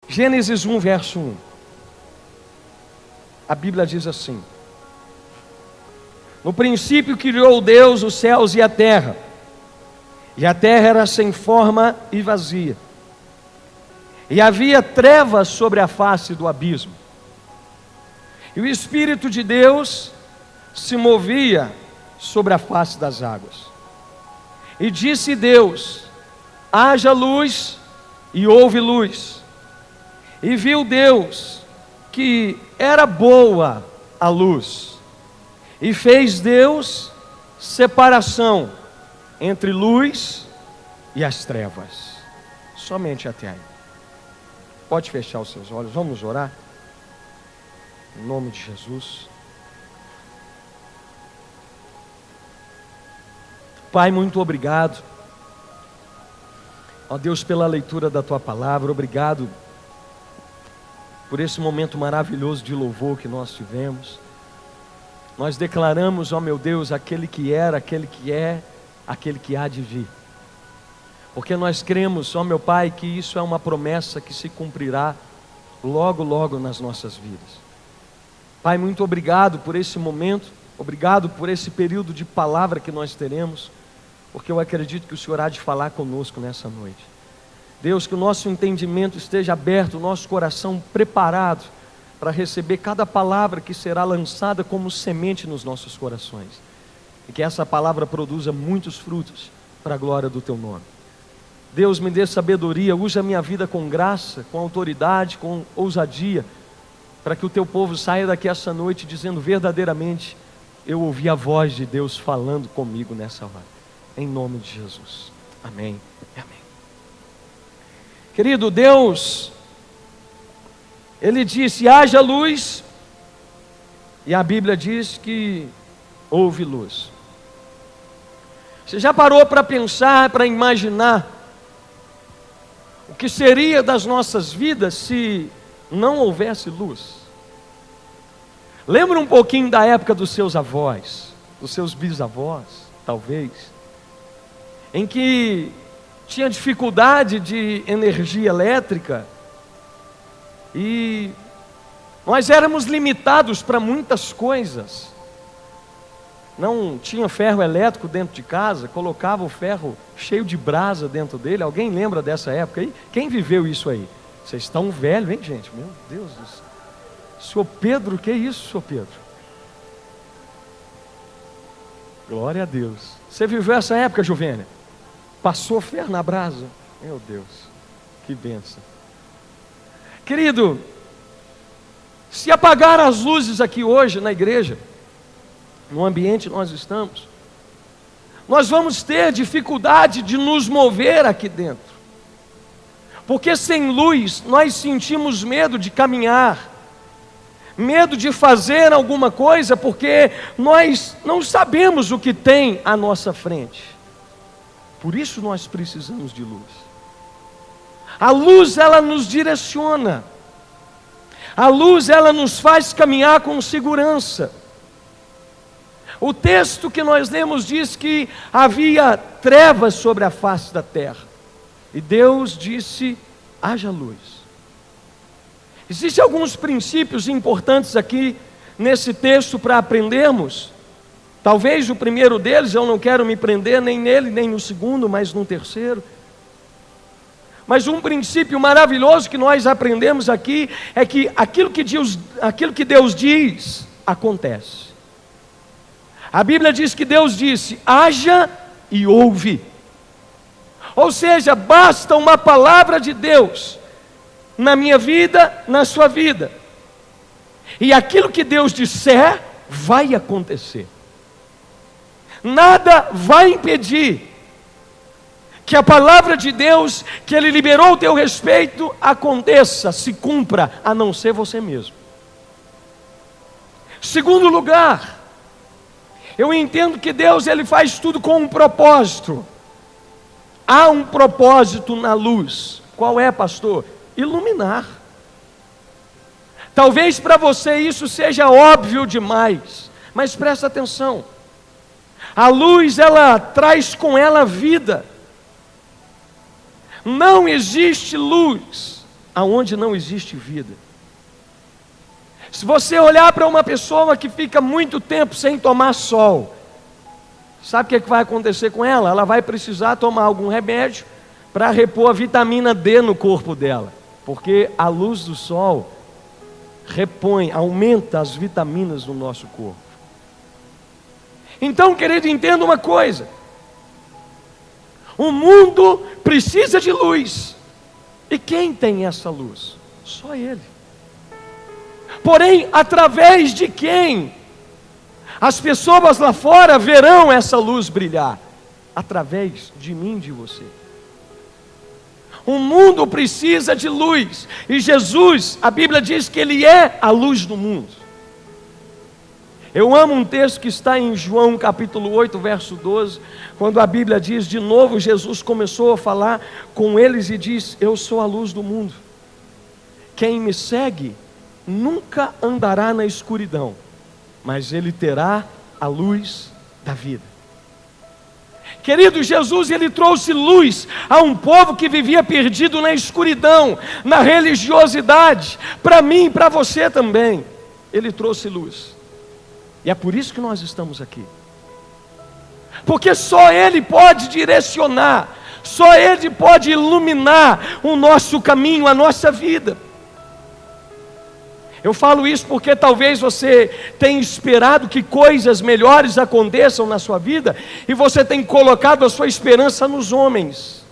Gênesis 1, verso 1. A Bíblia diz assim: no princípio criou Deus os céus e a terra terra era sem forma e vazia, e havia trevas sobre a face do abismo, e o Espírito de Deus se movia sobre a face das águas. E disse Deus: haja luz, e houve luz. E viu Deus que era boa a luz, e fez Deus separação entre luz e as trevas. Somente até aí. Pode fechar os seus olhos, vamos orar? Em nome de Jesus. Pai, muito obrigado, ó Deus, pela leitura da Tua palavra. Obrigado por esse momento maravilhoso de louvor que nós tivemos. Nós declaramos, ó meu Deus, aquele que era, aquele que é, aquele que há de vir. Porque nós cremos, ó meu Pai, que isso é uma promessa que se cumprirá logo, logo nas nossas vidas. Pai, muito obrigado por esse momento, obrigado por esse período de palavra que nós teremos, porque eu acredito que o Senhor há de falar conosco nessa noite. Deus, que o nosso entendimento esteja aberto, o nosso coração preparado para receber cada palavra que será lançada como semente nos nossos corações, e que essa palavra produza muitos frutos para a glória do Teu nome. Deus, me dê sabedoria, use a minha vida com graça, com autoridade, com ousadia, para que o Teu povo saia daqui essa noite dizendo verdadeiramente: eu ouvi a voz de Deus falando comigo nessa hora. Em nome de Jesus. Amém. Amém. Querido, Deus, Ele disse: haja luz, e a Bíblia diz que houve luz. Você já parou para pensar, para imaginar o que seria das nossas vidas se não houvesse luz? Lembra um pouquinho da época dos seus avós, dos seus bisavós, talvez, em que tinha dificuldade de energia elétrica, e nós éramos limitados para muitas coisas. Não tinha ferro elétrico dentro de casa, colocava o ferro cheio de brasa dentro dele. Alguém lembra dessa época aí? Quem viveu isso aí? Vocês estão velhos, hein, gente? Meu Deus do céu. Senhor Pedro, que é isso, Senhor Pedro? Glória a Deus. Você viveu essa época, Juvênia? Passou ferro na brasa? Meu Deus, que bênção. Querido, se apagar as luzes aqui hoje na igreja, no ambiente que nós estamos, nós vamos ter dificuldade de nos mover aqui dentro, porque sem luz nós sentimos medo de caminhar, medo de fazer alguma coisa, porque nós não sabemos o que tem à nossa frente. Por isso nós precisamos de luz. A luz, ela nos direciona. A luz, ela nos faz caminhar com segurança. O texto que nós lemos diz que havia trevas sobre a face da terra, e Deus disse: haja luz. Existem alguns princípios importantes aqui nesse texto para aprendermos. Talvez o primeiro deles, eu não quero me prender nem nele, nem no segundo, mas no terceiro. Mas um princípio maravilhoso que nós aprendemos aqui é que aquilo que Deus diz, acontece. A Bíblia diz que Deus disse: haja e houve. Ou seja, basta uma palavra de Deus na minha vida, na sua vida, e aquilo que Deus disser vai acontecer. Nada vai impedir que a palavra de Deus que Ele liberou ao teu respeito aconteça, se cumpra, a não ser você mesmo. Segundo lugar, eu entendo que Deus, Ele faz tudo com um propósito. Há um propósito na luz. Qual é, pastor? Iluminar. Talvez para você isso seja óbvio demais, mas presta atenção. A luz, ela traz com ela vida. Não existe luz aonde não existe vida. Se você olhar para uma pessoa que fica muito tempo sem tomar sol, sabe o que vai acontecer com ela? Ela vai precisar tomar algum remédio para repor a vitamina D no corpo dela, porque a luz do sol repõe, aumenta as vitaminas no nosso corpo. Então, querido, entenda uma coisa: o mundo precisa de luz, e quem tem essa luz? Só Ele. Porém, através de quem as pessoas lá fora verão essa luz brilhar? Através de mim e de você. O mundo precisa de luz, e Jesus, a Bíblia diz que Ele é a luz do mundo. Eu amo um texto que está em João capítulo 8, verso 12, quando a Bíblia diz, de novo Jesus começou a falar com eles e diz: eu sou a luz do mundo. Quem me segue nunca andará na escuridão, mas ele terá a luz da vida. Querido, Jesus, Ele trouxe luz a um povo que vivia perdido na escuridão, na religiosidade. Para mim e para você também, Ele trouxe luz. E é por isso que nós estamos aqui. Porque só Ele pode direcionar, só Ele pode iluminar o nosso caminho, a nossa vida. Eu falo isso porque talvez você tenha esperado que coisas melhores aconteçam na sua vida, e você tem colocado a sua esperança nos homens.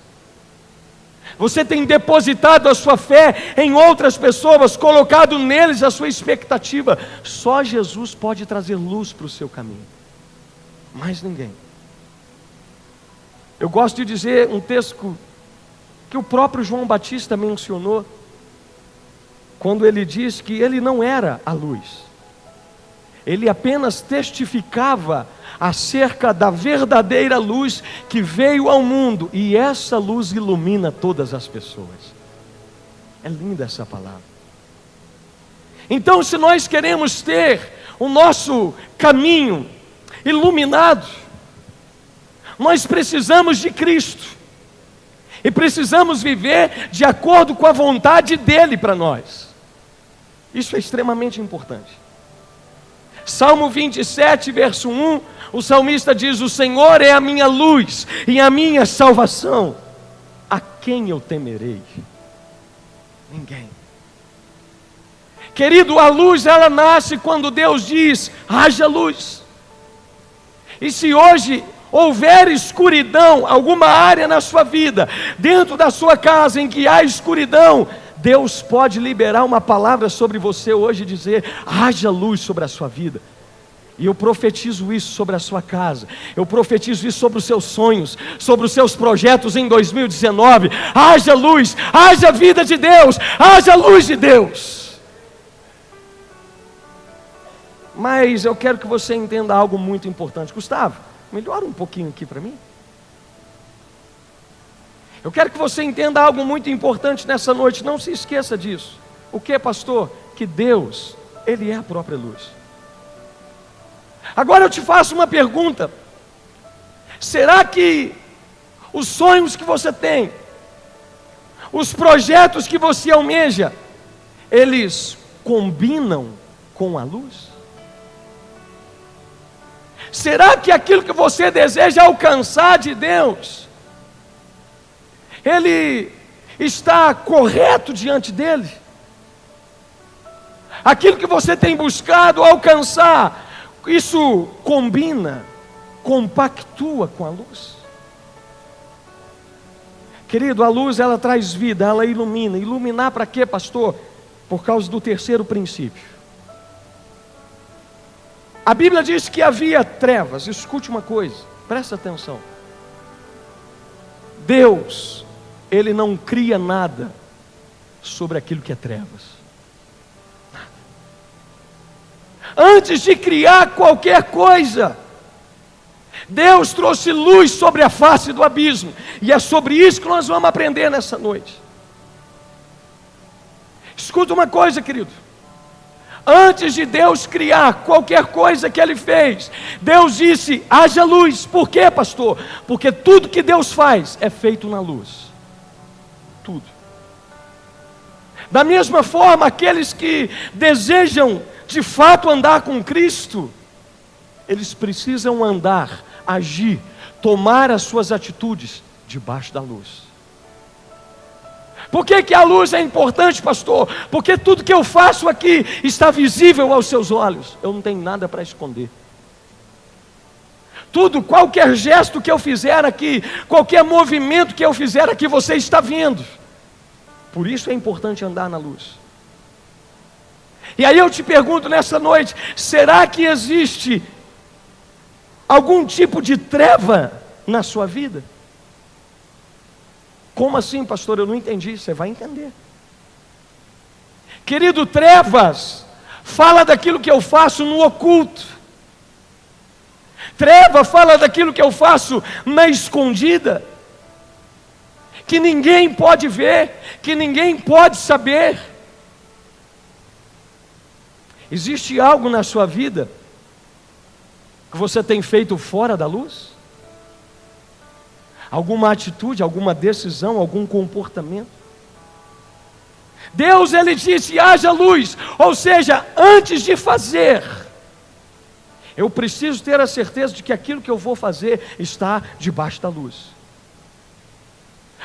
Você tem depositado a sua fé em outras pessoas, colocado neles a sua expectativa. Só Jesus pode trazer luz para o seu caminho, mais ninguém. Eu gosto de dizer um texto que o próprio João Batista mencionou, quando ele diz que ele não era a luz, ele apenas testificava acerca da verdadeira luz que veio ao mundo, e essa luz ilumina todas as pessoas. É linda essa palavra. Então, se nós queremos ter o nosso caminho iluminado, nós precisamos de Cristo, e precisamos viver de acordo com a vontade dEle para nós. Isso é extremamente importante. Salmo 27, verso 1, o salmista diz: o Senhor é a minha luz e a minha salvação, a quem eu temerei? Ninguém. Querido, a luz ela nasce quando Deus diz: haja luz. E se hoje houver escuridão, alguma área na sua vida, dentro da sua casa em que há escuridão, Deus pode liberar uma palavra sobre você hoje e dizer: haja luz sobre a sua vida. E eu profetizo isso sobre a sua casa, eu profetizo isso sobre os seus sonhos, sobre os seus projetos em 2019. Haja luz, haja vida de Deus, haja luz de Deus. Mas eu quero que você entenda algo muito importante. Gustavo, melhora um pouquinho aqui para mim. Eu quero que você entenda algo muito importante nessa noite. Não se esqueça disso. O que, pastor? Que Deus, Ele é a própria luz. Agora eu te faço uma pergunta: será que os sonhos que você tem, os projetos que você almeja, eles combinam com a luz? Será que aquilo que você deseja alcançar de Deus, Ele está correto diante dEle? Aquilo que você tem buscado alcançar, isso combina, compactua com a luz? Querido, a luz ela traz vida, ela ilumina. Iluminar para quê, pastor? Por causa do terceiro princípio. A Bíblia diz que havia trevas. Escute uma coisa, presta atenção. Deus, Ele não cria nada sobre aquilo que é trevas. Nada. Antes de criar qualquer coisa, Deus trouxe luz sobre a face do abismo. E é sobre isso que nós vamos aprender nessa noite. Escuta uma coisa, querido. Antes de Deus criar qualquer coisa que Ele fez, Deus disse: haja luz. Por quê, pastor? Porque tudo que Deus faz é feito na luz. Tudo. Da mesma forma, aqueles que desejam de fato andar com Cristo, eles precisam andar, agir, tomar as suas atitudes debaixo da luz. Por que a luz é importante, pastor? Porque tudo que eu faço aqui está visível aos seus olhos. Eu não tenho nada para esconder. Tudo, qualquer gesto que eu fizer aqui, qualquer movimento que eu fizer aqui, você está vendo. Por isso é importante andar na luz. E aí eu te pergunto nessa noite, será que existe algum tipo de treva na sua vida? Como assim, pastor? Eu não entendi. Você vai entender. Querido, trevas fala daquilo que eu faço no oculto. Treva fala daquilo que eu faço na escondida, que ninguém pode ver, que ninguém pode saber. Existe algo na sua vida que você tem feito fora da luz? Alguma atitude, alguma decisão, algum comportamento? Deus, Ele disse, haja luz, ou seja, antes de fazer, eu preciso ter a certeza de que aquilo que eu vou fazer está debaixo da luz.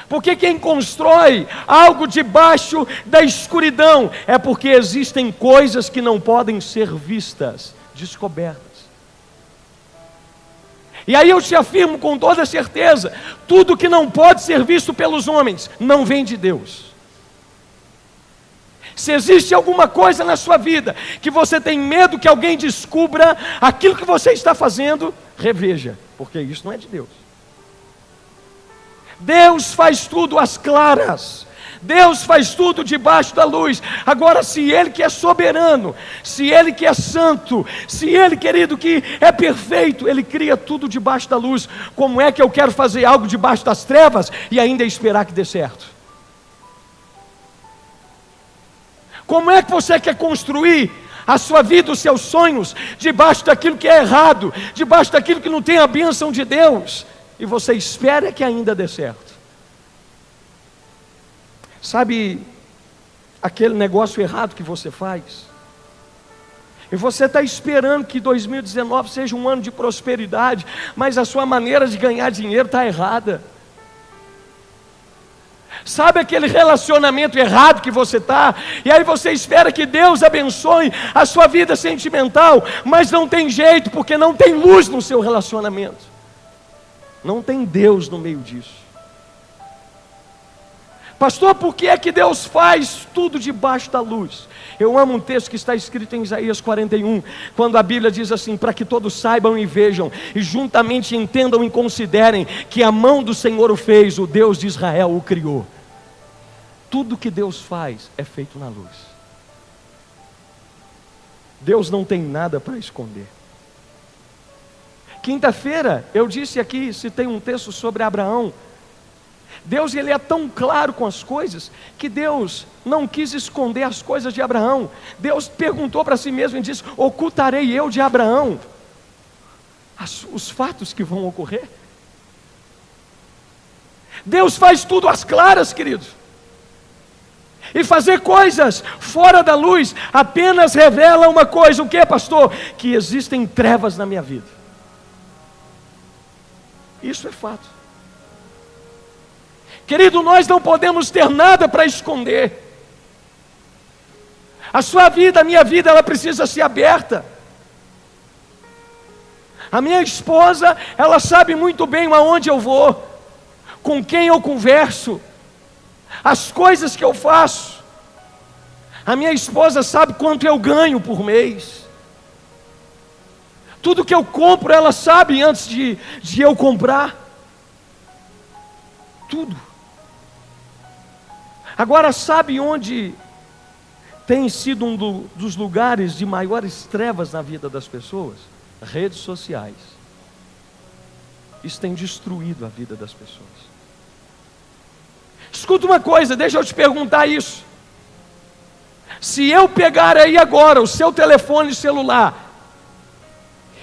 Porque quem constrói algo debaixo da escuridão, é porque existem coisas que não podem ser vistas, descobertas. E aí eu te afirmo com toda certeza, tudo que não pode ser visto pelos homens, não vem de Deus. Se existe alguma coisa na sua vida, que você tem medo que alguém descubra aquilo que você está fazendo, reveja, porque isso não é de Deus. Deus faz tudo às claras, Deus faz tudo debaixo da luz. Agora, se Ele que é soberano, se Ele que é santo, se Ele, querido, que é perfeito, Ele cria tudo debaixo da luz, como é que eu quero fazer algo debaixo das trevas e ainda esperar que dê certo? Como é que você quer construir a sua vida, os seus sonhos, debaixo daquilo que é errado, debaixo daquilo que não tem a bênção de Deus, e você espera que ainda dê certo? Sabe aquele negócio errado que você faz? E você está esperando que 2019 seja um ano de prosperidade, mas a sua maneira de ganhar dinheiro está errada. Sabe aquele relacionamento errado que você está, e aí você espera que Deus abençoe a sua vida sentimental, mas não tem jeito, porque não tem luz no seu relacionamento, não tem Deus no meio disso. Pastor, por que é que Deus faz tudo debaixo da luz? Eu amo um texto que está escrito em Isaías 41, quando a Bíblia diz assim, para que todos saibam e vejam, e juntamente entendam e considerem, que a mão do Senhor o fez, o Deus de Israel o criou. Tudo que Deus faz é feito na luz. Deus não tem nada para esconder. Quinta-feira, eu disse aqui, citei um texto sobre Abraão. Deus, Ele é tão claro com as coisas, que Deus não quis esconder as coisas de Abraão. Deus perguntou para si mesmo e disse, ocultarei eu de Abraão os fatos que vão ocorrer? Deus faz tudo às claras, queridos. E fazer coisas fora da luz apenas revela uma coisa, o que, pastor? Que existem trevas na minha vida. Isso é fato. Querido, nós não podemos ter nada para esconder. A sua vida, a minha vida, ela precisa ser aberta. A minha esposa, ela sabe muito bem aonde eu vou, com quem eu converso, as coisas que eu faço. A minha esposa sabe quanto eu ganho por mês. Tudo que eu compro, ela sabe antes de eu comprar. Tudo. Agora, sabe onde tem sido um dos lugares de maiores trevas na vida das pessoas? Redes sociais. Isso tem destruído a vida das pessoas. Escuta uma coisa, deixa eu te perguntar isso. Se eu pegar aí agora o seu telefone celular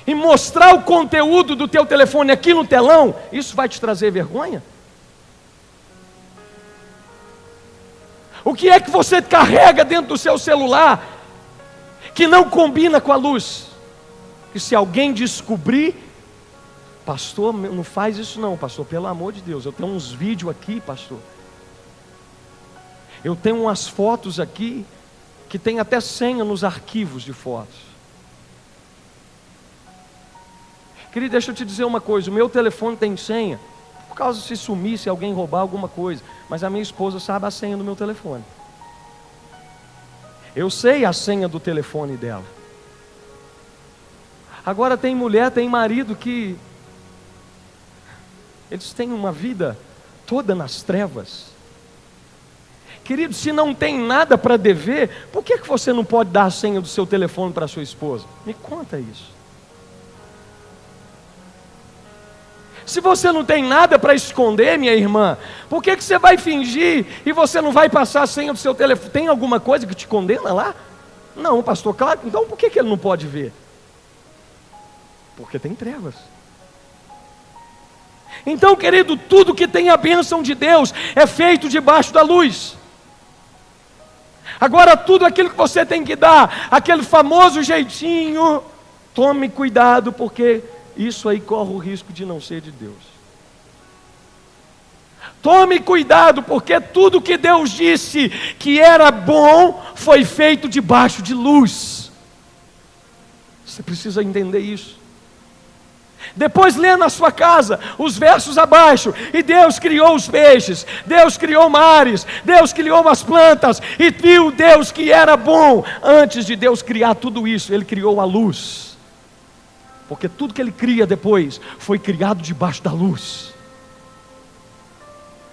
e mostrar o conteúdo do teu telefone aqui no telão, isso vai te trazer vergonha? O que é que você carrega dentro do seu celular que não combina com a luz? Que se alguém descobrir, pastor, não faz isso não, pastor, pelo amor de Deus, eu tenho uns vídeos aqui, pastor. Eu tenho umas fotos aqui que tem até senha nos arquivos de fotos. Querido, deixa eu te dizer uma coisa, o meu telefone tem senha, por causa se sumir, se alguém roubar alguma coisa, mas a minha esposa sabe a senha do meu telefone. Eu sei a senha do telefone dela. Agora tem mulher, tem marido que eles têm uma vida toda nas trevas. Querido, se não tem nada para dever, por que você não pode dar a senha do seu telefone para sua esposa? Me conta isso. Se você não tem nada para esconder, minha irmã, por que você vai fingir e você não vai passar a senha do seu telefone? Tem alguma coisa que te condena lá? Não, pastor, claro. Então por que ele não pode ver? Porque tem trevas. Então, querido, tudo que tem a bênção de Deus é feito debaixo da luz. Agora, tudo aquilo que você tem que dar, aquele famoso jeitinho, tome cuidado, porque isso aí corre o risco de não ser de Deus. Tome cuidado, porque tudo que Deus disse que era bom, foi feito debaixo de luz. Você precisa entender isso. Depois lê na sua casa os versos abaixo. E Deus criou os peixes, Deus criou mares, Deus criou as plantas, e viu Deus que era bom. Antes de Deus criar tudo isso, Ele criou a luz. Porque tudo que Ele cria depois foi criado debaixo da luz.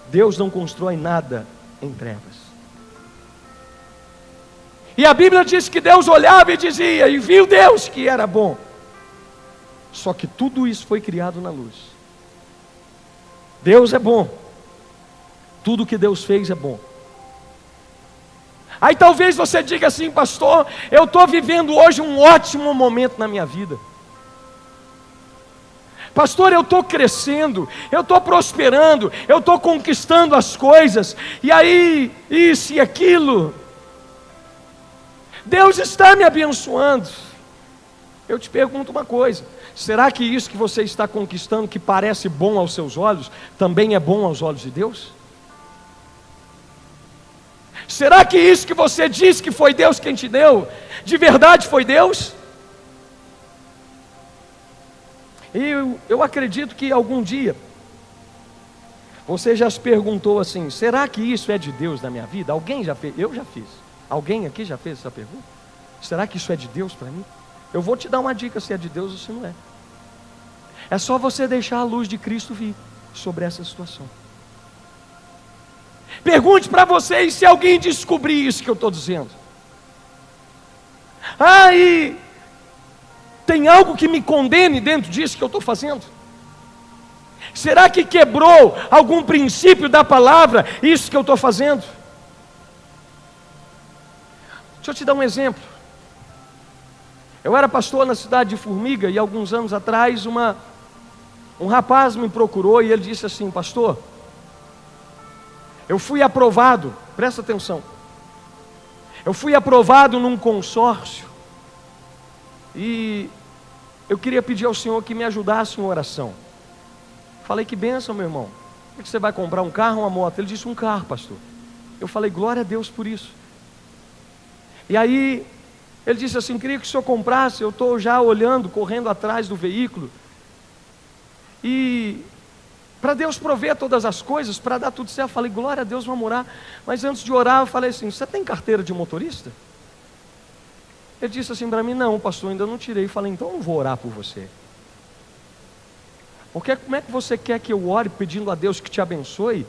Deus não constrói nada em trevas. E a Bíblia diz que Deus olhava e dizia, e viu Deus que era bom. Só que tudo isso foi criado na luz. Deus é bom. Tudo que Deus fez é bom. Aí talvez você diga assim, pastor, eu estou vivendo hoje um ótimo momento na minha vida. Pastor, eu estou crescendo, eu estou prosperando, eu estou conquistando as coisas, e aí, isso e aquilo. Deus está me abençoando. Eu te pergunto uma coisa, será que isso que você está conquistando, que parece bom aos seus olhos, também é bom aos olhos de Deus? Será que isso que você diz que foi Deus quem te deu, de verdade foi Deus? Eu acredito que algum dia, você já se perguntou assim, será que isso é de Deus na minha vida? Alguém já fez? Eu já fiz. Alguém aqui já fez essa pergunta? Será que isso é de Deus para mim? Eu vou te dar uma dica se é de Deus ou se não é. É só você deixar a luz de Cristo vir sobre essa situação. Pergunte para vocês se alguém descobrir isso que eu estou dizendo. E tem algo que me condene dentro disso que eu estou fazendo? Será que quebrou algum princípio da palavra isso que eu estou fazendo? Deixa eu te dar um exemplo. Eu era pastor na cidade de Formiga e alguns anos atrás um rapaz me procurou e ele disse assim, pastor, eu fui aprovado, presta atenção, eu fui aprovado num consórcio e eu queria pedir ao Senhor que me ajudasse em oração. Falei, que bênção, meu irmão, por que você vai comprar um carro ou uma moto? Ele disse, um carro, pastor. Eu falei, glória a Deus por isso. E aí ele disse assim, queria que o senhor comprasse, eu estou já olhando, correndo atrás do veículo, e para Deus prover todas as coisas, para dar tudo certo. Eu falei, glória a Deus, vamos orar. Mas antes de orar, eu falei assim, você tem carteira de motorista? Ele disse assim para mim, não, pastor, ainda não tirei. Eu falei, então eu vou orar por você. Porque como é que você quer que eu ore pedindo a Deus que te abençoe,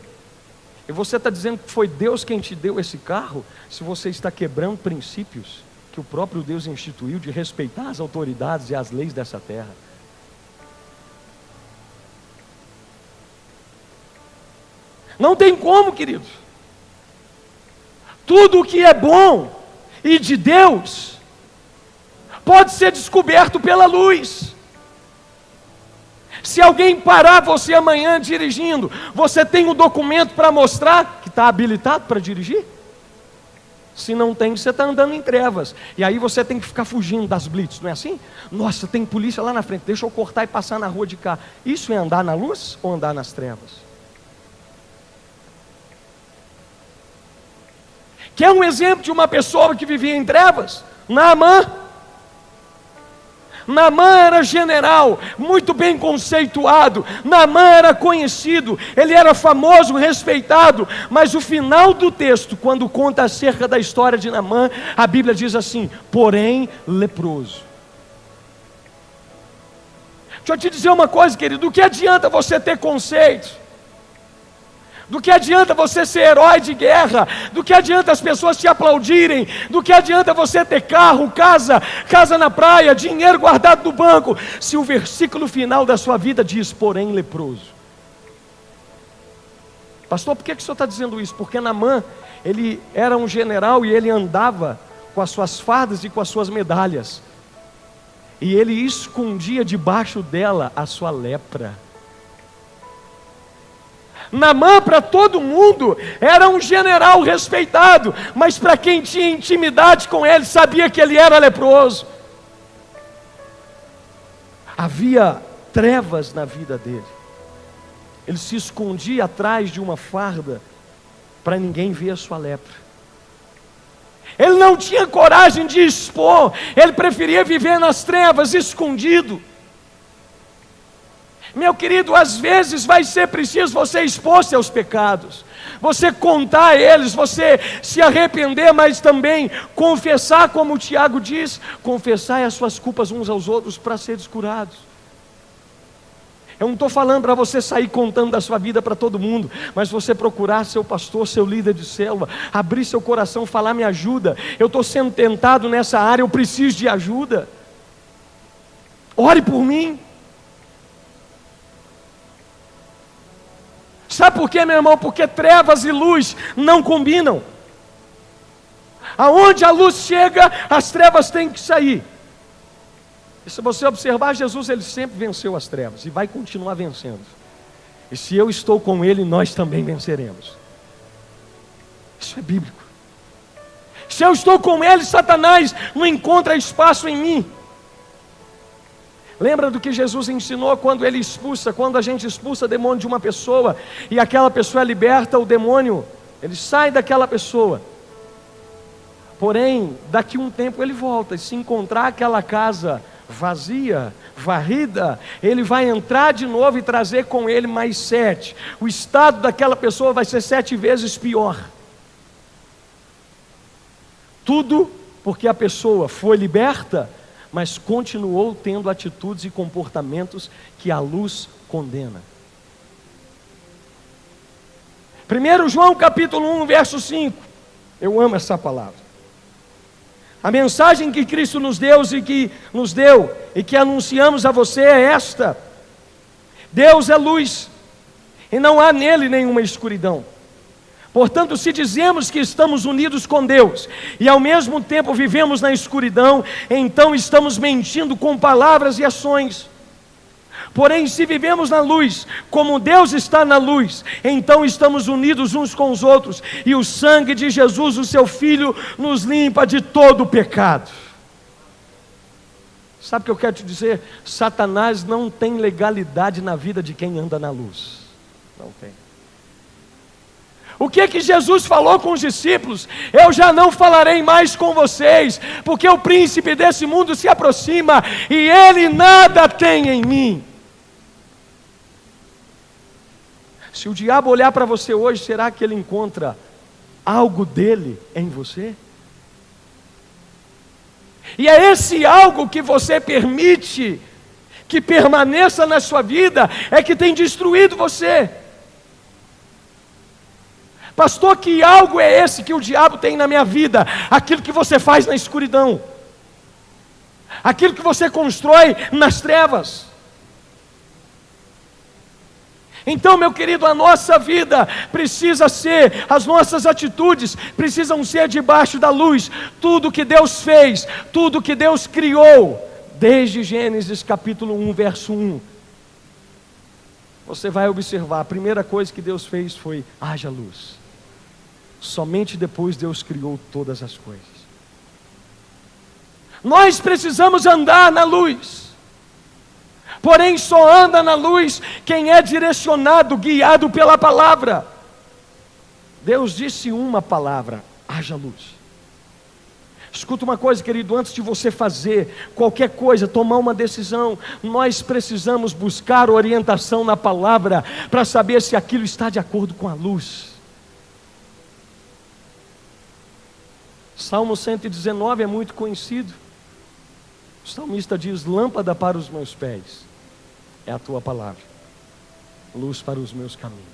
e você está dizendo que foi Deus quem te deu esse carro, se você está quebrando princípios que o próprio Deus instituiu de respeitar as autoridades e as leis dessa terra? Não tem como, queridos. Tudo o que é bom e de Deus pode ser descoberto pela luz. Se alguém parar você amanhã dirigindo, você tem um documento para mostrar que está habilitado para dirigir? Se não tem, você está andando em trevas. E aí você tem que ficar fugindo das blitz, não é assim? Nossa, tem polícia lá na frente, deixa eu cortar e passar na rua de cá. Isso é andar na luz ou andar nas trevas? Quer um exemplo de uma pessoa que vivia em trevas? Naamã. Naamã era general, muito bem conceituado. Naamã era conhecido, ele era famoso, respeitado. Mas o final do texto, quando conta acerca da história de Naamã, a Bíblia diz assim: porém leproso. Deixa eu te dizer uma coisa, querido: do que adianta você ter conceito? Do que adianta você ser herói de guerra? Do que adianta as pessoas te aplaudirem? Do que adianta você ter carro, casa na praia, dinheiro guardado no banco, se o versículo final da sua vida diz, porém leproso? Pastor, por que o senhor está dizendo isso? Porque Naamã, ele era um general e ele andava com as suas fardas e com as suas medalhas. E ele escondia debaixo dela a sua lepra. Naamã, para todo mundo, era um general respeitado, mas para quem tinha intimidade com ele, sabia que ele era leproso. Havia trevas na vida dele. Ele se escondia atrás de uma farda, para ninguém ver a sua lepra. Ele não tinha coragem de expor, ele preferia viver nas trevas, escondido. Meu querido, às vezes vai ser preciso você expor seus pecados, você contar eles, você se arrepender, mas também confessar, como o Tiago diz, confessar as suas culpas uns aos outros para seres curados. Eu não estou falando para você sair contando da sua vida para todo mundo, mas você procurar seu pastor, seu líder de célula, abrir seu coração, falar: me ajuda, eu estou sendo tentado nessa área, eu preciso de ajuda, ore por mim. Sabe por quê, meu irmão? Porque trevas e luz não combinam. Aonde a luz chega, as trevas têm que sair. E se você observar, Jesus, ele sempre venceu as trevas e vai continuar vencendo. E se eu estou com ele, nós também venceremos. Isso é bíblico. Se eu estou com ele, Satanás não encontra espaço em mim. Lembra do que Jesus ensinou quando a gente expulsa demônio de uma pessoa e aquela pessoa é liberta, o demônio, ele sai daquela pessoa. Porém, daqui um tempo ele volta, e se encontrar aquela casa vazia, varrida, ele vai entrar de novo e trazer com ele mais 7. O estado daquela pessoa vai ser 7 vezes pior. Tudo porque a pessoa foi liberta, mas continuou tendo atitudes e comportamentos que a luz condena. 1 João capítulo 1, verso 5. Eu amo essa palavra. A mensagem que Cristo nos deu e que anunciamos a você é esta: Deus é luz, e não há nele nenhuma escuridão. Portanto, se dizemos que estamos unidos com Deus e ao mesmo tempo vivemos na escuridão, então estamos mentindo com palavras e ações. Porém, se vivemos na luz, como Deus está na luz, então estamos unidos uns com os outros, e o sangue de Jesus, o seu Filho, nos limpa de todo o pecado. Sabe o que eu quero te dizer? Satanás não tem legalidade na vida de quem anda na luz. Não tem. O que Jesus falou com os discípulos? Eu já não falarei mais com vocês, porque o príncipe desse mundo se aproxima, e ele nada tem em mim. Se o diabo olhar para você hoje, será que ele encontra algo dele em você? E é esse algo que você permite que permaneça na sua vida, é que tem destruído você. Pastor, que algo é esse que o diabo tem na minha vida? Aquilo que você faz na escuridão, aquilo que você constrói nas trevas. Então, meu querido, a nossa vida precisa ser, as nossas atitudes precisam ser debaixo da luz. Tudo que Deus fez, tudo que Deus criou, desde Gênesis capítulo 1, verso 1, você vai observar, a primeira coisa que Deus fez foi: haja luz. Somente depois Deus criou todas as coisas. Nós precisamos andar na luz. Porém, só anda na luz quem é direcionado, guiado pela palavra. Deus disse uma palavra: haja luz. Escuta uma coisa, querido, antes de você fazer qualquer coisa, tomar uma decisão, nós precisamos buscar orientação na palavra, para saber se aquilo está de acordo com a luz. Salmo 119 é muito conhecido. O salmista diz: lâmpada para os meus pés é a tua palavra, luz para os meus caminhos.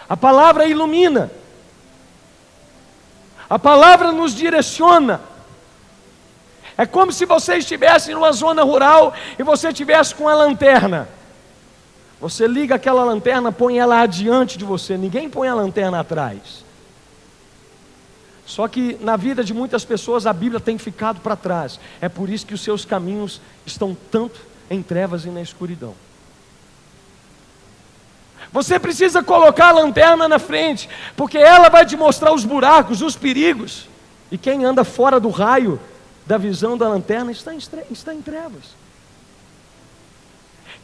A palavra ilumina. A palavra nos direciona. É como se você estivesse numa zona rural e você estivesse com a lanterna. Você liga aquela lanterna, põe ela adiante de você. Ninguém põe a lanterna atrás. Só que na vida de muitas pessoas a Bíblia tem ficado para trás. É por isso que os seus caminhos estão tanto em trevas e na escuridão. Você precisa colocar a lanterna na frente, porque ela vai te mostrar os buracos, os perigos. E quem anda fora do raio da visão da lanterna está em trevas.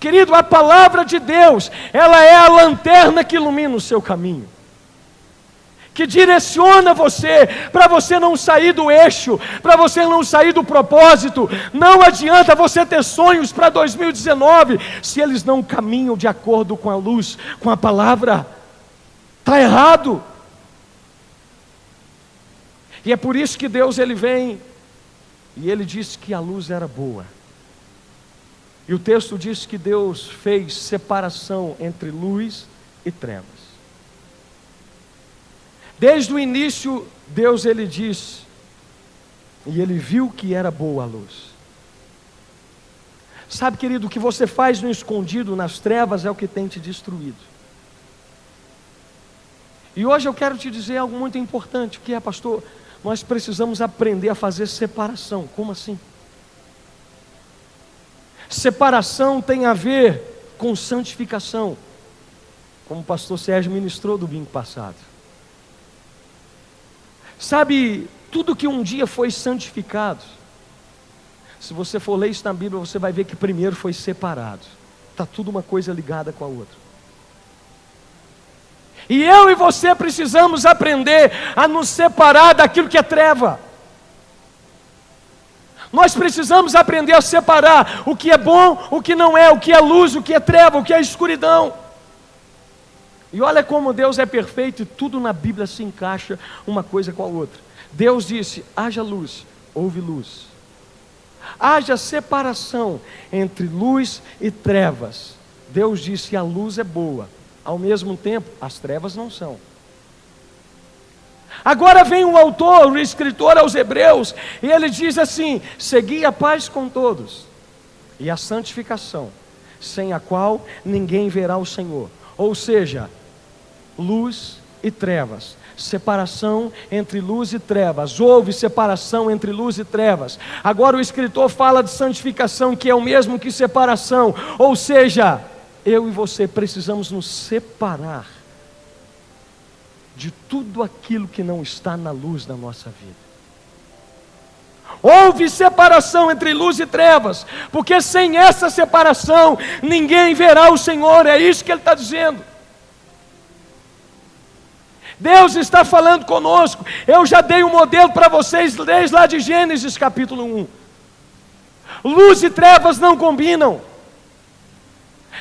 Querido, a palavra de Deus, ela é a lanterna que ilumina o seu caminho, que direciona você, para você não sair do eixo, para você não sair do propósito. Não adianta você ter sonhos para 2019, se eles não caminham de acordo com a luz, com a palavra. Está errado. E é por isso que Deus, Ele vem, e Ele disse que a luz era boa. E o texto diz que Deus fez separação entre luz e trevas. Desde o início, Deus, Ele diz, e Ele viu que era boa a luz. Sabe, querido, o que você faz no escondido, nas trevas, é o que tem te destruído. E hoje eu quero te dizer algo muito importante, que é, pastor, nós precisamos aprender a fazer separação. Como assim? Separação tem a ver com santificação, como o pastor Sérgio ministrou domingo passado. Sabe, tudo que um dia foi santificado, se você for ler isso na Bíblia, você vai ver que primeiro foi separado. Está tudo uma coisa ligada com a outra. E eu e você precisamos aprender a nos separar daquilo que é treva. Nós precisamos aprender a separar o que é bom, o que não é, o que é luz, o que é treva, o que é escuridão. E olha como Deus é perfeito, e tudo na Bíblia se encaixa uma coisa com a outra. Deus disse: haja luz, houve luz. Haja separação entre luz e trevas. Deus disse: a luz é boa, ao mesmo tempo as trevas não são. Agora vem o autor, o escritor aos Hebreus, e ele diz assim: segui a paz com todos, e a santificação, sem a qual ninguém verá o Senhor. Ou seja, luz e trevas, separação entre luz e trevas. Houve separação entre luz e trevas. Agora o escritor fala de santificação, que é o mesmo que separação. Ou seja, eu e você precisamos nos separar de tudo aquilo que não está na luz da nossa vida. Houve separação entre luz e trevas, porque sem essa separação ninguém verá o Senhor. É isso que ele está dizendo. Deus está falando conosco. Eu já dei um modelo para vocês desde lá de Gênesis capítulo 1. Luz e trevas não combinam.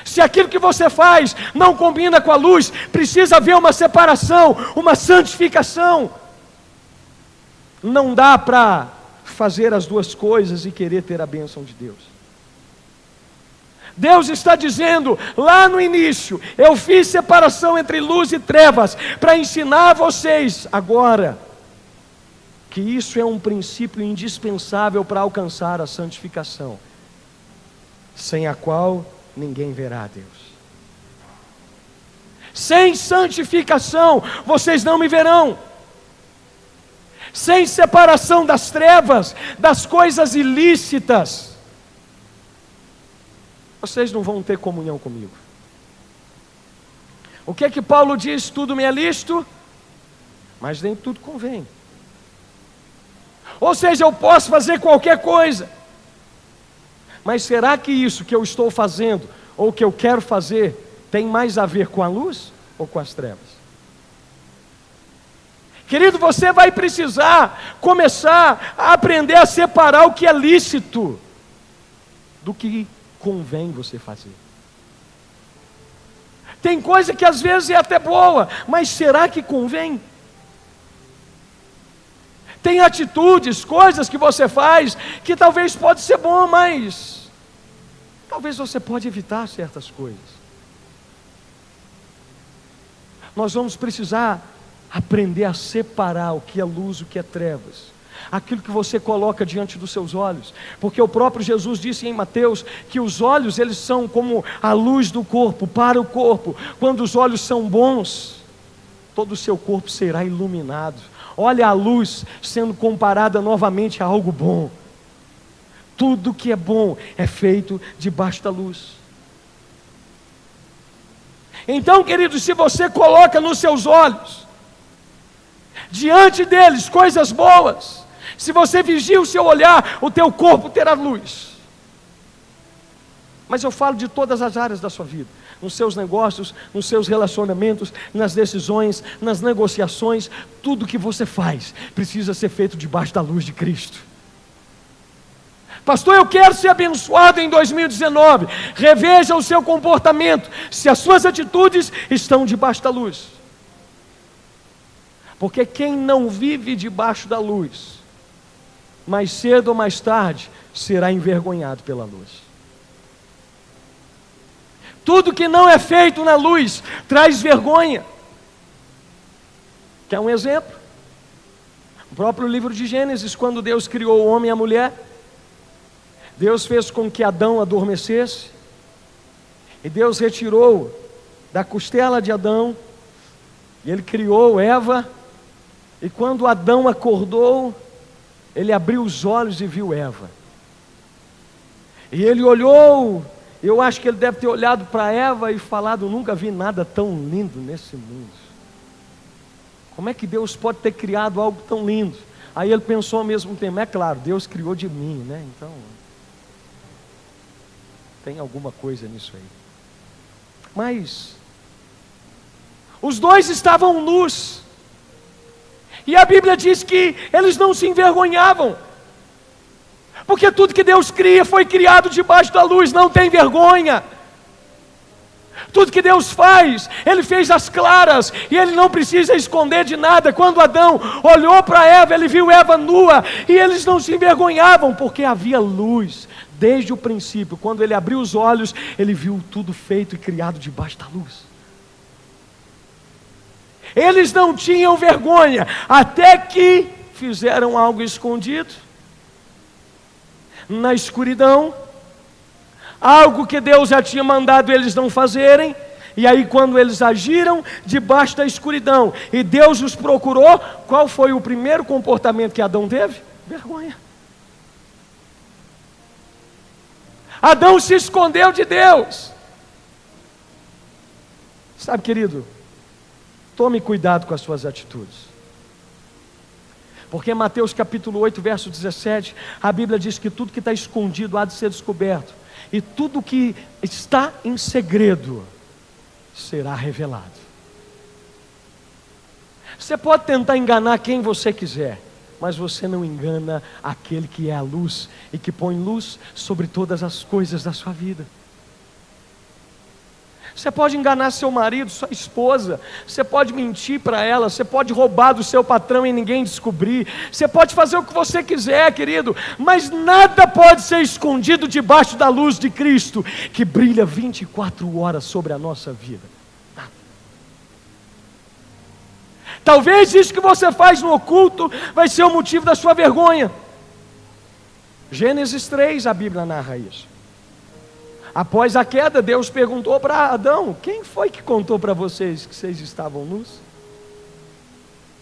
Se aquilo que você faz não combina com a luz, precisa haver uma separação, uma santificação. Não dá para fazer as duas coisas e querer ter a bênção de Deus. Deus está dizendo, lá no início, eu fiz separação entre luz e trevas, para ensinar a vocês agora, que isso é um princípio indispensável para alcançar a santificação, sem a qual ninguém verá a Deus. Sem santificação, vocês não me verão. Sem separação das trevas, das coisas ilícitas, vocês não vão ter comunhão comigo. O que é que Paulo diz? Tudo me é lícito, mas nem tudo convém. Ou seja, eu posso fazer qualquer coisa, mas será que isso que eu estou fazendo, ou que eu quero fazer, tem mais a ver com a luz ou com as trevas? Querido, você vai precisar começar a aprender a separar o que é lícito do que convém você fazer. Tem coisa que às vezes é até boa, mas será que convém? Tem atitudes, coisas que você faz, que talvez pode ser bom, mas talvez você pode evitar certas coisas. Nós vamos precisar aprender a separar o que é luz e o que é trevas, aquilo que você coloca diante dos seus olhos, porque o próprio Jesus disse em Mateus que os olhos, eles são como a luz do corpo, para o corpo. Quando os olhos são bons, todo o seu corpo será iluminado. Olha a luz sendo comparada novamente a algo bom. Tudo que é bom é feito debaixo da luz. Então, queridos, se você coloca nos seus olhos, diante deles, coisas boas, se você vigia o seu olhar, o teu corpo terá luz. Mas eu falo de todas as áreas da sua vida, nos seus negócios, nos seus relacionamentos, nas decisões, nas negociações, tudo que você faz precisa ser feito debaixo da luz de Cristo. Pastor, eu quero ser abençoado em 2019. Reveja o seu comportamento, se as suas atitudes estão debaixo da luz. Porque quem não vive debaixo da luz, mais cedo ou mais tarde, será envergonhado pela luz. Tudo que não é feito na luz traz vergonha. Quer um exemplo? O próprio livro de Gênesis, quando Deus criou o homem e a mulher, Deus fez com que Adão adormecesse, e Deus retirou da costela de Adão, e ele criou Eva. E quando Adão acordou, ele abriu os olhos e viu Eva. E ele olhou, eu acho que ele deve ter olhado para Eva e falado: nunca vi nada tão lindo nesse mundo. Como é que Deus pode ter criado algo tão lindo? Aí ele pensou ao mesmo tempo: é claro, Deus criou de mim, né? Então, tem alguma coisa nisso aí. Mas os dois estavam nus. E a Bíblia diz que eles não se envergonhavam, porque tudo que Deus cria foi criado debaixo da luz, não tem vergonha. Tudo que Deus faz, Ele fez às claras, e Ele não precisa esconder de nada. Quando Adão olhou para Eva, ele viu Eva nua, e eles não se envergonhavam, porque havia luz desde o princípio. Quando ele abriu os olhos, ele viu tudo feito e criado debaixo da luz. Eles não tinham vergonha, até que fizeram algo escondido, na escuridão, algo que Deus já tinha mandado eles não fazerem. E aí, quando eles agiram debaixo da escuridão, e Deus os procurou, qual foi o primeiro comportamento que Adão teve? Vergonha. Adão se escondeu de Deus. Sabe, querido, tome cuidado com as suas atitudes. Porque em Mateus capítulo 8, verso 17, a Bíblia diz que tudo que está escondido há de ser descoberto, e tudo que está em segredo será revelado. Você pode tentar enganar quem você quiser, mas você não engana aquele que é a luz, e que põe luz sobre todas as coisas da sua vida. Você pode enganar seu marido, sua esposa, você pode mentir para ela, você pode roubar do seu patrão e ninguém descobrir, você pode fazer o que você quiser, querido, mas nada pode ser escondido debaixo da luz de Cristo, que brilha 24 horas sobre a nossa vida. Nada. Talvez isso que você faz no oculto vai ser o motivo da sua vergonha. Gênesis 3, a Bíblia narra isso. Após a queda, Deus perguntou para Adão: quem foi que contou para vocês que vocês estavam nus?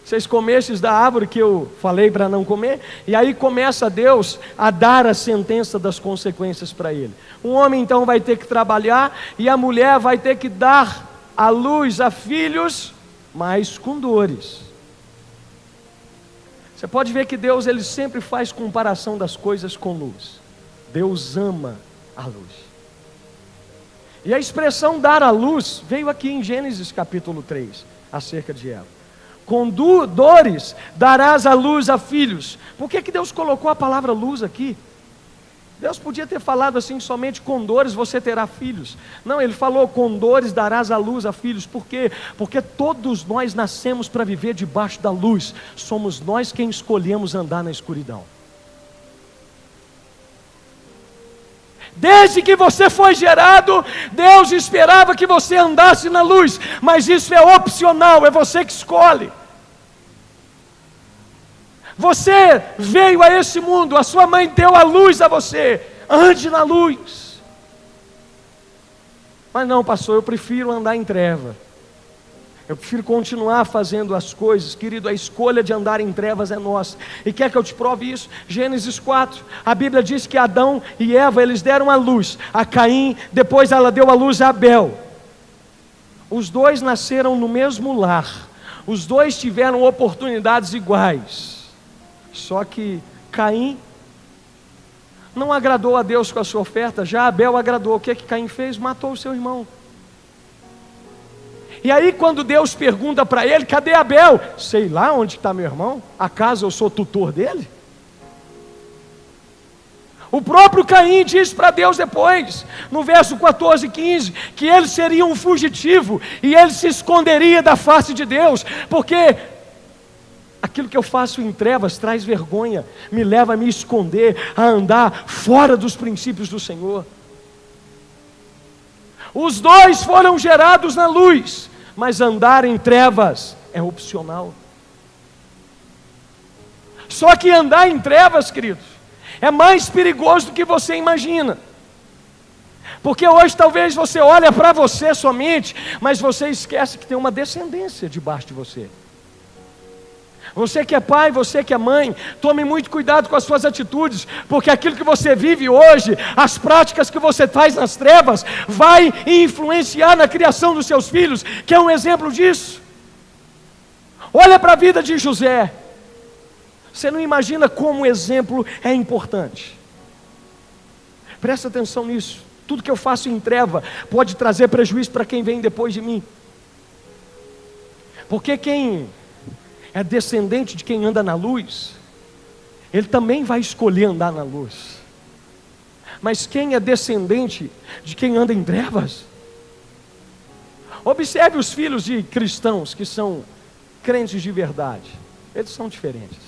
Vocês comestes da árvore que eu falei para não comer? E aí começa Deus a dar a sentença das consequências para ele. O homem então vai ter que trabalhar, e a mulher vai ter que dar à luz a filhos, mas com dores. Você pode ver que Deus, ele sempre faz comparação das coisas com luz. Deus ama a luz. E a expressão dar à luz veio aqui em Gênesis capítulo 3, acerca de ela. Com dores darás à luz a filhos. Por que Deus colocou a palavra luz aqui? Deus podia ter falado assim, somente com dores você terá filhos. Não, ele falou com dores darás à luz a filhos. Por quê? Porque todos nós nascemos para viver debaixo da luz. Somos nós quem escolhemos andar na escuridão. Desde que você foi gerado, Deus esperava que você andasse na luz, mas isso é opcional, é você que escolhe. Você veio a esse mundo, a sua mãe deu a luz a você, ande na luz. Mas não, pastor, eu prefiro andar em treva. Eu prefiro continuar fazendo as coisas. Querido, a escolha de andar em trevas é nossa. E quer que eu te prove isso? Gênesis 4, a Bíblia diz que Adão e Eva, eles deram a luz a Caim, depois ela deu a luz a Abel. Os dois nasceram no mesmo lar, os dois tiveram oportunidades iguais. Só que Caim não agradou a Deus com a sua oferta, já Abel agradou. O que Caim fez? Matou o seu irmão. E aí quando Deus pergunta para ele, cadê Abel? Sei lá onde está meu irmão, acaso eu sou tutor dele? O próprio Caim diz para Deus depois, no verso 14 e 15, que ele seria um fugitivo, e ele se esconderia da face de Deus, porque aquilo que eu faço em trevas traz vergonha, me leva a me esconder, a andar fora dos princípios do Senhor. Os dois foram gerados na luz, mas andar em trevas é opcional. Só que andar em trevas, queridos, é mais perigoso do que você imagina. Porque hoje talvez você olha para você somente, mas você esquece que tem uma descendência debaixo de você. Você que é pai, você que é mãe, tome muito cuidado com as suas atitudes, porque aquilo que você vive hoje, as práticas que você faz nas trevas, vai influenciar na criação dos seus filhos, que é um exemplo disso. Olha para a vida de José, você não imagina como o exemplo é importante. Presta atenção nisso, tudo que eu faço em treva pode trazer prejuízo para quem vem depois de mim. Porque quem é descendente de quem anda na luz, ele também vai escolher andar na luz. Mas quem é descendente de quem anda em trevas, observe os filhos de cristãos que são crentes de verdade, eles são diferentes.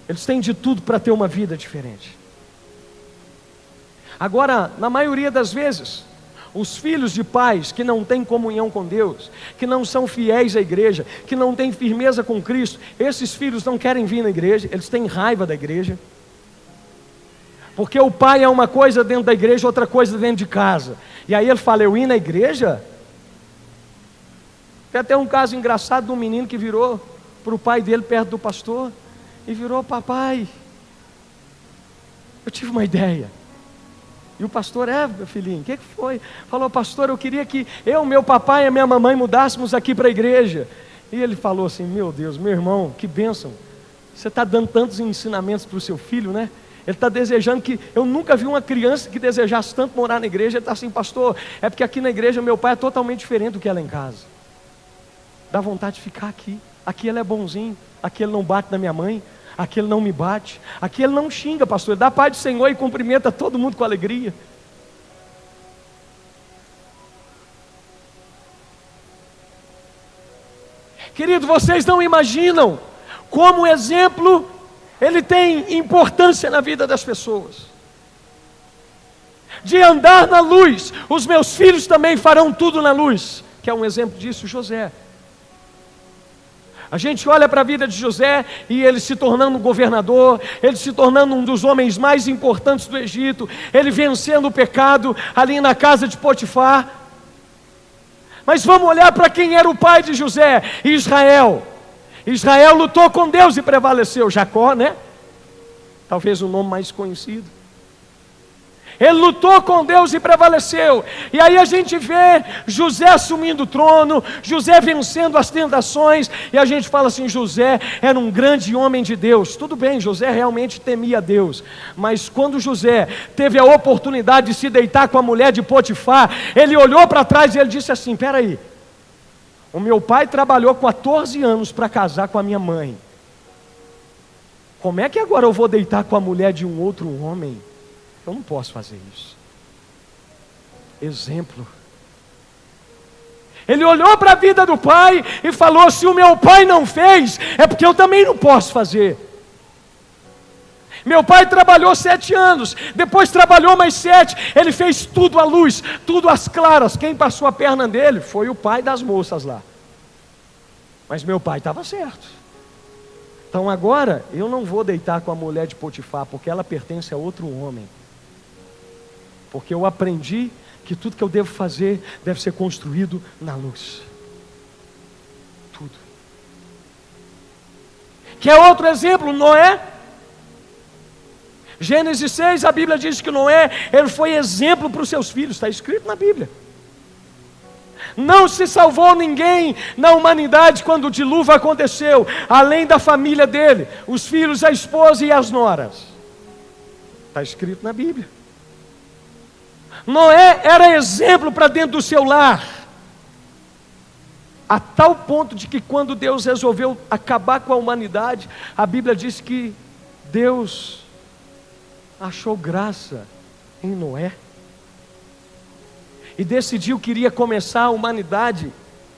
Eles têm de tudo para ter uma vida diferente. Agora, na maioria das vezes, os filhos de pais que não têm comunhão com Deus, que não são fiéis à igreja, que não têm firmeza com Cristo, esses filhos não querem vir na igreja, eles têm raiva da igreja. Porque o pai é uma coisa dentro da igreja, outra coisa dentro de casa. E aí ele fala, eu ir na igreja? Tem até um caso engraçado de um menino que virou para o pai dele perto do pastor, e virou, papai, eu tive uma ideia. E o pastor, meu filhinho, o que foi? Falou, pastor, eu queria que eu, meu papai e a minha mamãe mudássemos aqui para a igreja. E ele falou assim, meu Deus, meu irmão, que bênção. Você está dando tantos ensinamentos para o seu filho, né? Ele está desejando que, eu nunca vi uma criança que desejasse tanto morar na igreja. Ele está assim, pastor, é porque aqui na igreja meu pai é totalmente diferente do que ela em casa. Dá vontade de ficar aqui. Aqui ele é bonzinho, aqui ele não bate na minha mãe, aqui ele não me bate, aqui ele não xinga, pastor, ele dá a paz do Senhor e cumprimenta todo mundo com alegria. Querido, vocês não imaginam como o exemplo, ele tem importância na vida das pessoas. De andar na luz, os meus filhos também farão tudo na luz, que é um exemplo disso, José. A gente olha para a vida de José e ele se tornando governador, ele se tornando um dos homens mais importantes do Egito, ele vencendo o pecado ali na casa de Potifar. Mas vamos olhar para quem era o pai de José, Israel. Israel lutou com Deus e prevaleceu. Jacó, né? Talvez o nome mais conhecido. Ele lutou com Deus e prevaleceu. E aí a gente vê José assumindo o trono, José vencendo as tentações, e a gente fala assim: José era um grande homem de Deus. Tudo bem, José realmente temia Deus, mas quando José teve a oportunidade de se deitar com a mulher de Potifar, ele olhou para trás e ele disse assim: peraí, o meu pai trabalhou 14 anos para casar com a minha mãe, como é que agora eu vou deitar com a mulher de um outro homem? Eu não posso fazer isso. Exemplo. Ele olhou para a vida do pai e falou: se o meu pai não fez, é porque eu também não posso fazer. Meu pai trabalhou 7 anos, depois trabalhou mais 7, ele fez tudo à luz, tudo às claras. Quem passou a perna dele foi o pai das moças lá. Mas meu pai estava certo. Então agora eu não vou deitar com a mulher de Potifar, porque ela pertence a outro homem. Porque eu aprendi que tudo que eu devo fazer deve ser construído na luz. Tudo. Quer outro exemplo? Noé. Gênesis 6, a Bíblia diz que Noé, ele foi exemplo para os seus filhos, está escrito na Bíblia. Não se salvou ninguém na humanidade quando o dilúvio aconteceu, além da família dele, os filhos, a esposa e as noras. Está escrito na Bíblia. Noé era exemplo para dentro do seu lar, a tal ponto de que quando Deus resolveu acabar com a humanidade, a Bíblia diz que Deus achou graça em Noé e decidiu que iria começar a humanidade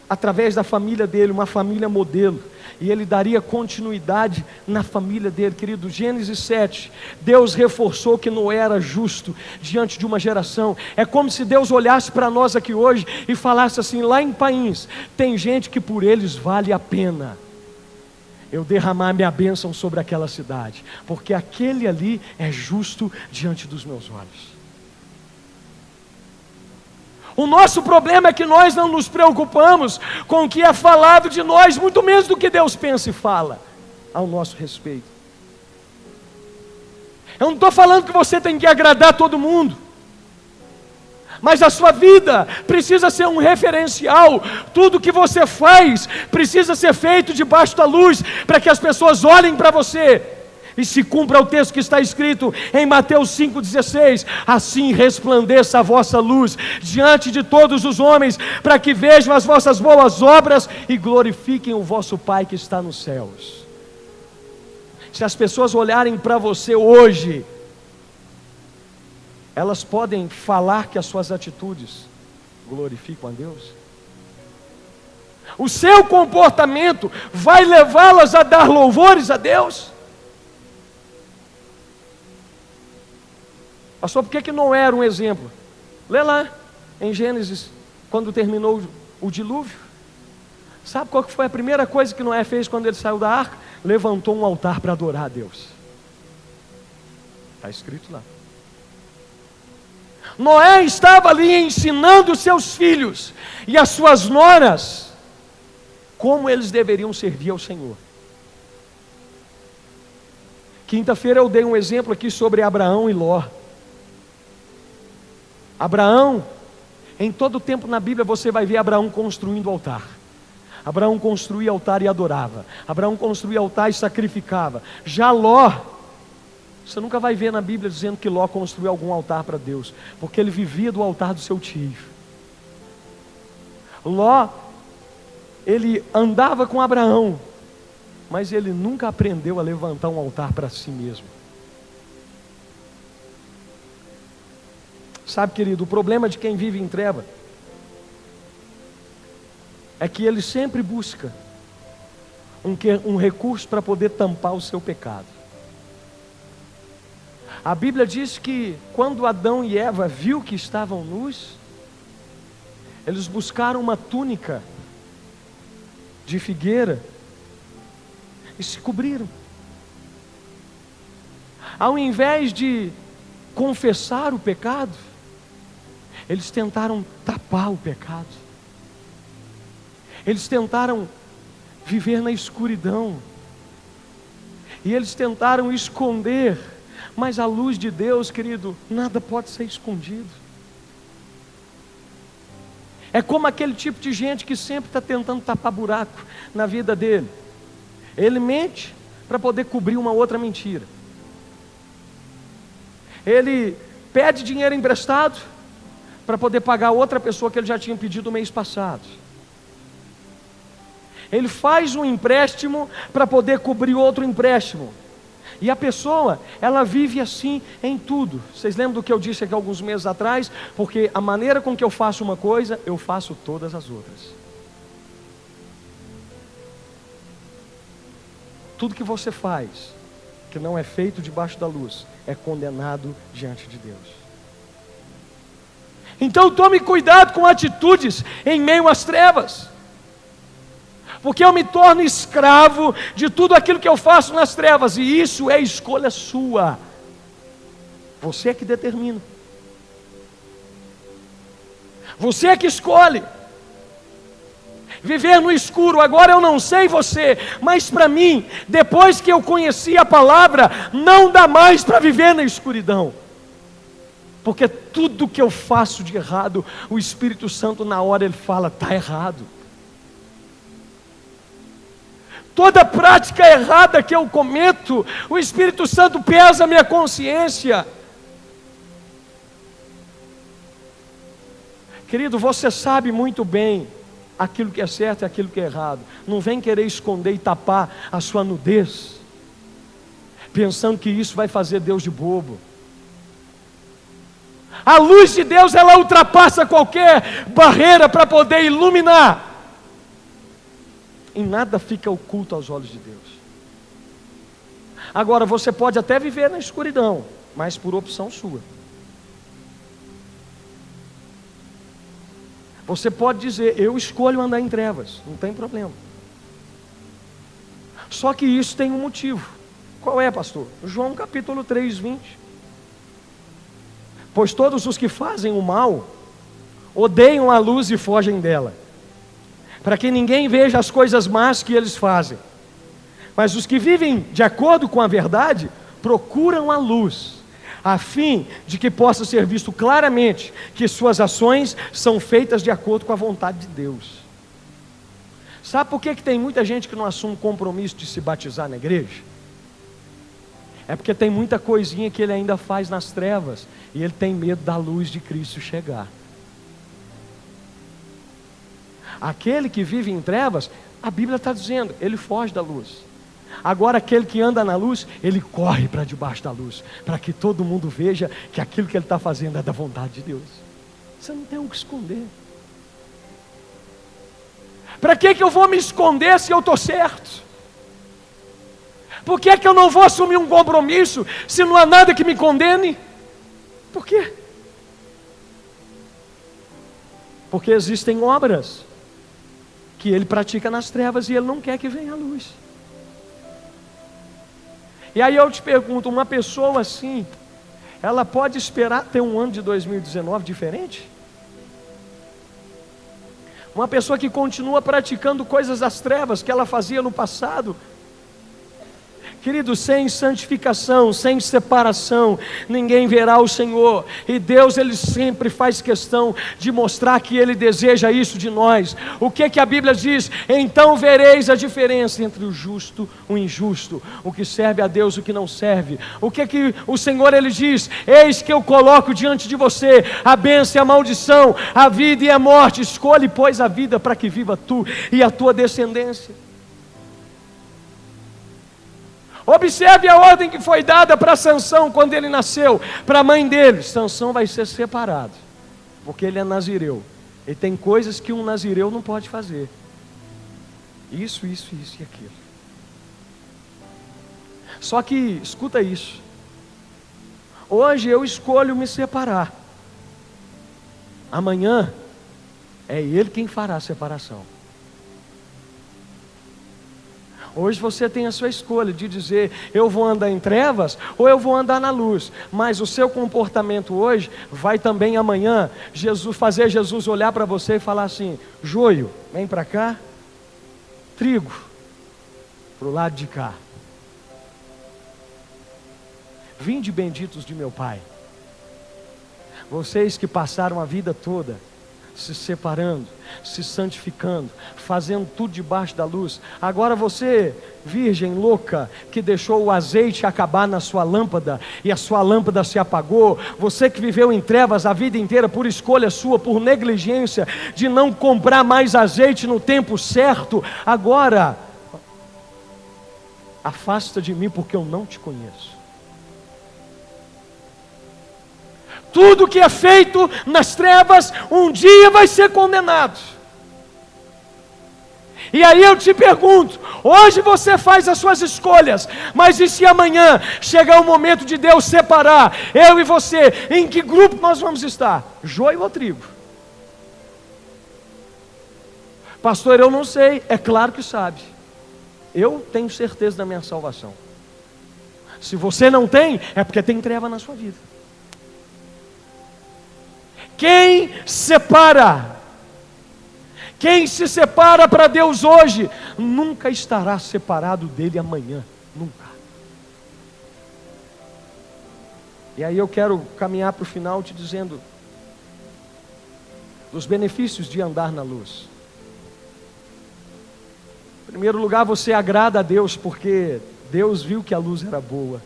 através da família dele, uma família modelo, e ele daria continuidade na família dele. Querido, Gênesis 7, Deus reforçou que Noé era justo diante de uma geração. É como se Deus olhasse para nós aqui hoje e falasse assim: lá em Pains tem gente que por eles vale a pena eu derramar minha bênção sobre aquela cidade, porque aquele ali é justo diante dos meus olhos. O nosso problema é que nós não nos preocupamos com o que é falado de nós, muito menos do que Deus pensa e fala ao nosso respeito. Eu não estou falando que você tem que agradar todo mundo, mas a sua vida precisa ser um referencial. Tudo que você faz precisa ser feito debaixo da luz, para que as pessoas olhem para você e se cumpra o texto que está escrito em Mateus 5,16: assim resplandeça a vossa luz diante de todos os homens, para que vejam as vossas boas obras e glorifiquem o vosso Pai que está nos céus. Se as pessoas olharem para você hoje, elas podem falar que as suas atitudes glorificam a Deus? O seu comportamento vai levá-las a dar louvores a Deus? Pastor, por que não era um exemplo? Lê lá em Gênesis, quando terminou o dilúvio. Sabe qual que foi a primeira coisa que Noé fez quando ele saiu da arca? Levantou um altar para adorar a Deus. Está escrito lá. Noé estava ali ensinando os seus filhos e as suas noras como eles deveriam servir ao Senhor. Quinta-feira eu dei um exemplo aqui sobre Abraão e Ló. Abraão, em todo o tempo na Bíblia você vai ver Abraão construindo altar. Abraão construía altar e adorava. Abraão construía altar e sacrificava. Já Ló, você nunca vai ver na Bíblia dizendo que Ló construiu algum altar para Deus, porque ele vivia do altar do seu tio. Ló, ele andava com Abraão, mas ele nunca aprendeu a levantar um altar para si mesmo. Sabe, querido, o problema de quem vive em treva é que ele sempre busca um recurso para poder tampar o seu pecado. A Bíblia diz que quando Adão e Eva viu que estavam nus, eles buscaram uma túnica de figueira e se cobriram. Ao invés de confessar o pecado, eles tentaram tapar o pecado. Eles tentaram viver na escuridão. E eles tentaram esconder. Mas a luz de Deus, querido, nada pode ser escondido. É como aquele tipo de gente que sempre está tentando tapar buraco na vida dele. Ele mente para poder cobrir uma outra mentira. Ele pede dinheiro emprestado para poder pagar outra pessoa que ele já tinha pedido o mês passado. Ele faz um empréstimo para poder cobrir outro empréstimo. E a pessoa, ela vive assim em tudo. Vocês lembram do que eu disse aqui alguns meses atrás? Porque a maneira com que eu faço uma coisa, eu faço todas as outras. Tudo que você faz, que não é feito debaixo da luz, é condenado diante de Deus. Então tome cuidado com atitudes em meio às trevas. Porque eu me torno escravo de tudo aquilo que eu faço nas trevas, e isso é escolha sua. Você é que determina. Você é que escolhe. Viver no escuro, agora eu não sei você, mas para mim, depois que eu conheci a palavra, não dá mais para viver na escuridão. Porque tudo que eu faço de errado, o Espírito Santo na hora ele fala, está errado. Toda prática errada que eu cometo, o Espírito Santo pesa a minha consciência. Querido, você sabe muito bem aquilo que é certo e aquilo que é errado. Não vem querer esconder e tapar a sua nudez, pensando que isso vai fazer Deus de bobo. A luz de Deus, ela ultrapassa qualquer barreira para poder iluminar. E nada fica oculto aos olhos de Deus. Agora, você pode até viver na escuridão, mas por opção sua. Você pode dizer, eu escolho andar em trevas, não tem problema. Só que isso tem um motivo. Qual é, pastor? João capítulo 3, 20. Pois todos os que fazem o mal, odeiam a luz e fogem dela, para que ninguém veja as coisas más que eles fazem. Mas os que vivem de acordo com a verdade, procuram a luz, a fim de que possa ser visto claramente que suas ações são feitas de acordo com a vontade de Deus. Sabe por que tem muita gente que não assume compromisso de se batizar na igreja? É porque tem muita coisinha que ele ainda faz nas trevas, e ele tem medo da luz de Cristo chegar. Aquele que vive em trevas, a Bíblia está dizendo, ele foge da luz. Agora aquele que anda na luz, ele corre para debaixo da luz, para que todo mundo veja que aquilo que ele está fazendo é da vontade de Deus. Você não tem o que esconder. Para que eu vou me esconder se eu estou certo? Por que eu não vou assumir um compromisso se não há nada que me condene? Por quê? Porque existem obras que ele pratica nas trevas e ele não quer que venha a luz. E aí eu te pergunto, uma pessoa assim, ela pode esperar ter um ano de 2019 diferente? Uma pessoa que continua praticando coisas das trevas que ela fazia no passado, querido, sem santificação, sem separação, ninguém verá o Senhor. E Deus, Ele sempre faz questão de mostrar que Ele deseja isso de nós. O que a Bíblia diz? Então vereis a diferença entre o justo e o injusto, o que serve a Deus e o que não serve. O que o Senhor, Ele diz? Eis que eu coloco diante de você a bênção e a maldição, a vida e a morte. Escolhe, pois, a vida para que viva tu e a tua descendência. Observe a ordem que foi dada para Sansão quando ele nasceu, para a mãe dele. Sansão vai ser separado, porque ele é nazireu. E tem coisas que um nazireu não pode fazer. Isso e aquilo. Só que, escuta isso. Hoje eu escolho me separar. Amanhã é ele quem fará a separação. Hoje você tem a sua escolha de dizer, eu vou andar em trevas ou eu vou andar na luz. Mas o seu comportamento hoje vai também amanhã fazer Jesus olhar para você e falar assim, joio, vem para cá, trigo, para o lado de cá. Vinde benditos de meu Pai. Vocês que passaram a vida toda se separando, se santificando, fazendo tudo debaixo da luz. Agora você, virgem louca, que deixou o azeite acabar na sua lâmpada e a sua lâmpada se apagou. Você que viveu em trevas a vida inteira por escolha sua, por negligência de não comprar mais azeite no tempo certo. Agora, afasta de mim porque eu não te conheço. Tudo que é feito nas trevas, um dia vai ser condenado. E aí eu te pergunto, hoje você faz as suas escolhas, mas e se amanhã chegar o momento de Deus separar eu e você, em que grupo nós vamos estar? Joio ou trigo? Pastor, eu não sei. É claro que sabe. Eu tenho certeza da minha salvação. Se você não tem, é porque tem treva na sua vida. Quem separa, quem se separa para Deus hoje, nunca estará separado dele amanhã, nunca. E aí eu quero caminhar para o final te dizendo dos benefícios de andar na luz. Em primeiro lugar, você agrada a Deus, porque Deus viu que a luz era boa.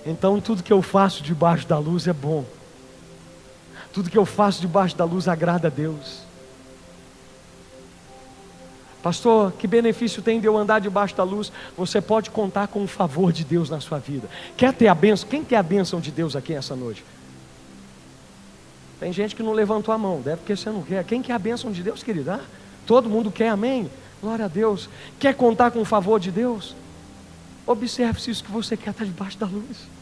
Então tudo que eu faço debaixo da luz é bom. Tudo que eu faço debaixo da luz agrada a Deus. Pastor, que benefício tem de eu andar debaixo da luz? Você pode contar com o favor de Deus na sua vida. Quer ter a bênção? Quem quer a bênção de Deus aqui essa noite? Tem gente que não levantou a mão, deve porque você não quer. Quem quer a bênção de Deus, querido? Ah, todo mundo quer, amém? Glória a Deus. Quer contar com o favor de Deus? Observe se isso que você quer está debaixo da luz.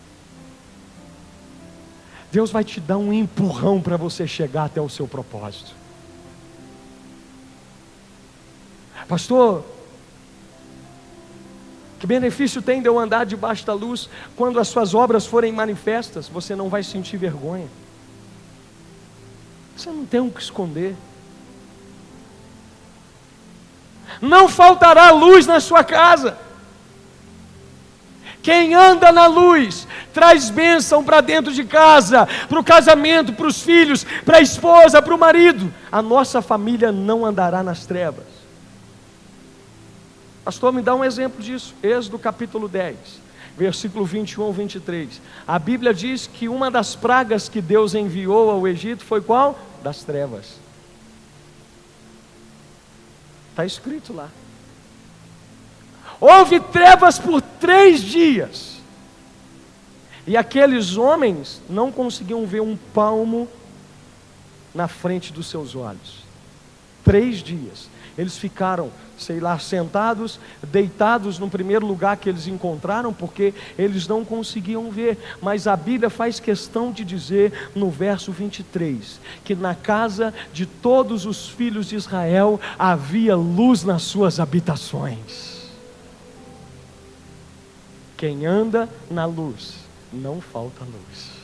Deus vai te dar um empurrão para você chegar até o seu propósito. Pastor, que benefício tem de eu andar debaixo da luz? Quando as suas obras forem manifestas, você não vai sentir vergonha. Você não tem o que esconder. Não faltará luz na sua casa. Quem anda na luz, traz bênção para dentro de casa, para o casamento, para os filhos, para a esposa, para o marido. A nossa família não andará nas trevas. Pastor, me dá um exemplo disso. Êxodo capítulo 10, versículo 21 ao 23. A Bíblia diz que uma das pragas que Deus enviou ao Egito foi qual? Das trevas. Está escrito lá. Houve trevas por 3 dias. E aqueles homens não conseguiam ver um palmo na frente dos seus olhos. 3 dias. Eles ficaram, sei lá, sentados, deitados no primeiro lugar que eles encontraram, porque eles não conseguiam ver. Mas a Bíblia faz questão de dizer no verso 23, que na casa de todos os filhos de Israel havia luz nas suas habitações. Quem anda na luz, não falta luz.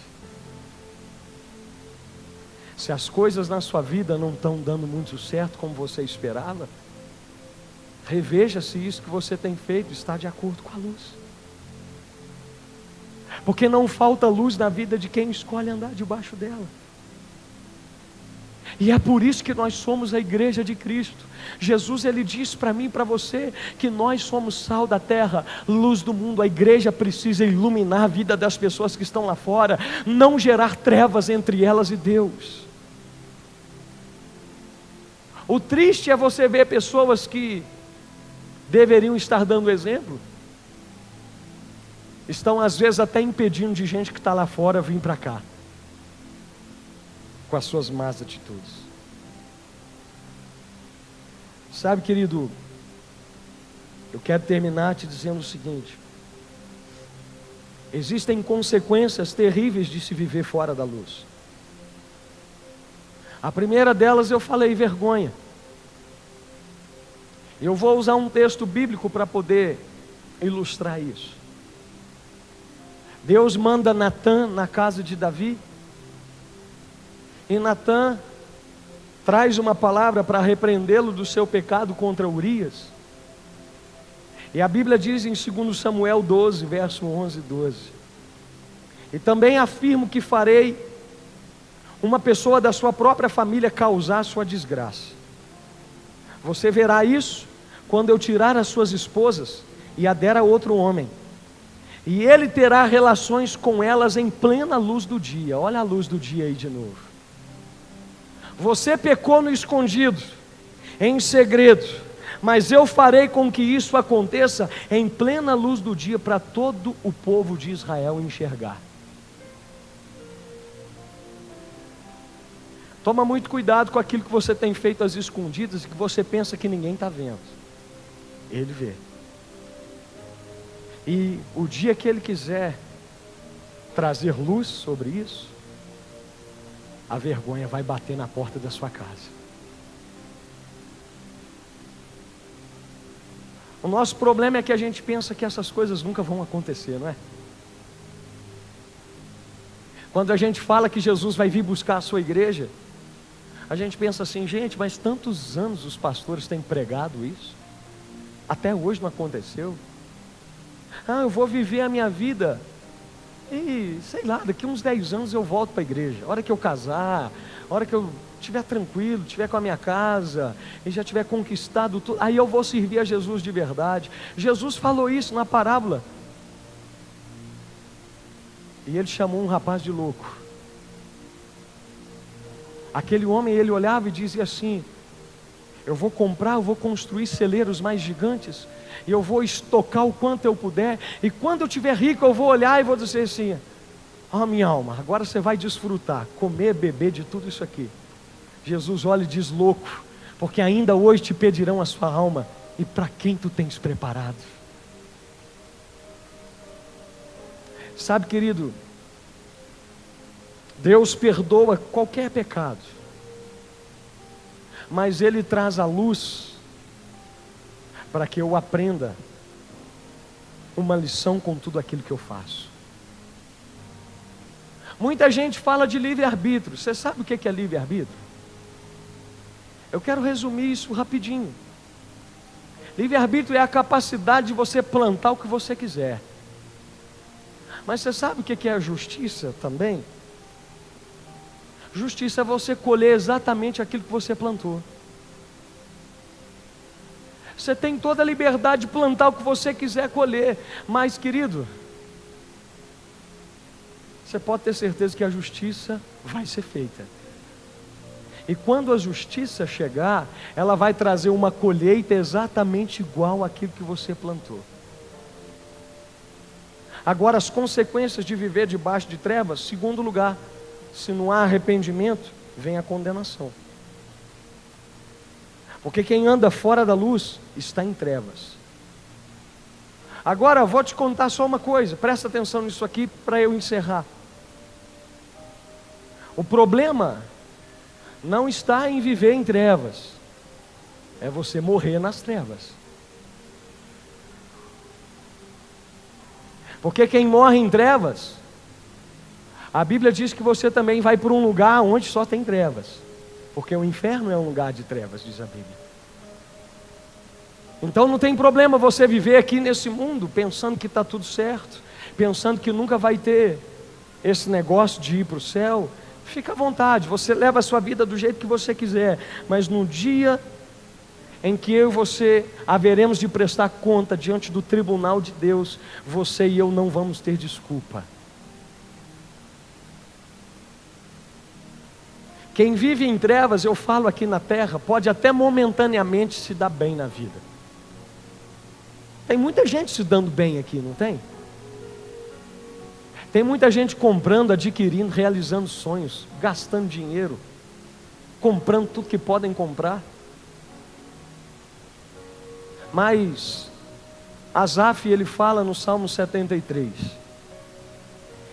Se as coisas na sua vida não estão dando muito certo como você esperava, reveja se isso que você tem feito está de acordo com a luz. Porque não falta luz na vida de quem escolhe andar debaixo dela. E é por isso que nós somos a igreja de Cristo. Jesus, ele disse para mim e para você que nós somos sal da terra, luz do mundo. A igreja precisa iluminar a vida das pessoas que estão lá fora, não gerar trevas entre elas e Deus. O triste é você ver pessoas que deveriam estar dando exemplo, estão às vezes até impedindo de gente que está lá fora vir para cá, com as suas más atitudes. Sabe, querido, eu quero terminar te dizendo o seguinte: existem consequências terríveis de se viver fora da luz. A primeira delas eu falei, vergonha. Eu vou usar um texto bíblico para poder ilustrar isso. Deus manda Natã na casa de Davi, e Natã traz uma palavra para repreendê-lo do seu pecado contra Urias. E a Bíblia diz em 2 Samuel 12, verso 11 e 12: E também afirmo que farei uma pessoa da sua própria família causar sua desgraça. Você verá isso quando eu tirar as suas esposas e a der a outro homem, e ele terá relações com elas em plena luz do dia. Olha a luz do dia aí de novo. Você pecou no escondido, em segredo, mas eu farei com que isso aconteça em plena luz do dia para todo o povo de Israel enxergar. Toma muito cuidado com aquilo que você tem feito às escondidas e que você pensa que ninguém está vendo. Ele vê. E o dia que Ele quiser trazer luz sobre isso, a vergonha vai bater na porta da sua casa. O nosso problema é que a gente pensa que essas coisas nunca vão acontecer, não é? Quando a gente fala que Jesus vai vir buscar a sua igreja, a gente pensa assim, gente, mas tantos anos os pastores têm pregado isso, até hoje não aconteceu. Eu vou viver a minha vida e, sei lá, daqui uns 10 anos eu volto para a igreja. A hora que eu casar, a hora que eu estiver tranquilo, estiver com a minha casa, e já tiver conquistado tudo, aí eu vou servir a Jesus de verdade. Jesus falou isso na parábola. E ele chamou um rapaz de louco. Aquele homem, ele olhava e dizia assim, eu vou construir celeiros mais gigantes, e eu vou estocar o quanto eu puder, e quando eu tiver rico eu vou olhar e vou dizer assim, minha alma, agora você vai desfrutar, comer, beber de tudo isso aqui. Jesus olha e diz, louco, porque ainda hoje te pedirão a sua alma, e para quem tu tens preparado? Sabe, querido, Deus perdoa qualquer pecado, mas Ele traz a luz para que eu aprenda uma lição com tudo aquilo que eu faço. Muita gente fala de livre-arbítrio. Você sabe o que é livre-arbítrio? Eu quero resumir isso rapidinho. Livre-arbítrio é a capacidade de você plantar o que você quiser. Mas você sabe o que é a justiça também? Justiça é você colher exatamente aquilo que você plantou. Você tem toda a liberdade de plantar o que você quiser colher, mas, querido, você pode ter certeza que a justiça vai ser feita. E quando a justiça chegar, ela vai trazer uma colheita exatamente igual àquilo que você plantou. Agora, as consequências de viver debaixo de trevas, segundo lugar, se não há arrependimento, vem a condenação. Porque quem anda fora da luz está em trevas. Agora eu vou te contar só uma coisa, presta atenção nisso aqui para eu encerrar. O problema não está em viver em trevas, é você morrer nas trevas. Porque quem morre em trevas, a Bíblia diz que você também vai para um lugar onde só tem trevas. Porque o inferno é um lugar de trevas, diz a Bíblia. Então não tem problema você viver aqui nesse mundo pensando que está tudo certo, pensando que nunca vai ter esse negócio de ir para o céu. Fica à vontade, você leva a sua vida do jeito que você quiser, mas no dia em que eu e você haveremos de prestar conta diante do tribunal de Deus, você e eu não vamos ter desculpa. Quem vive em trevas, eu falo aqui na terra, pode até momentaneamente se dar bem na vida. Tem muita gente se dando bem aqui, não tem? Tem muita gente comprando, adquirindo, realizando sonhos, gastando dinheiro, comprando tudo que podem comprar. Mas Asaf, ele fala no Salmo 73,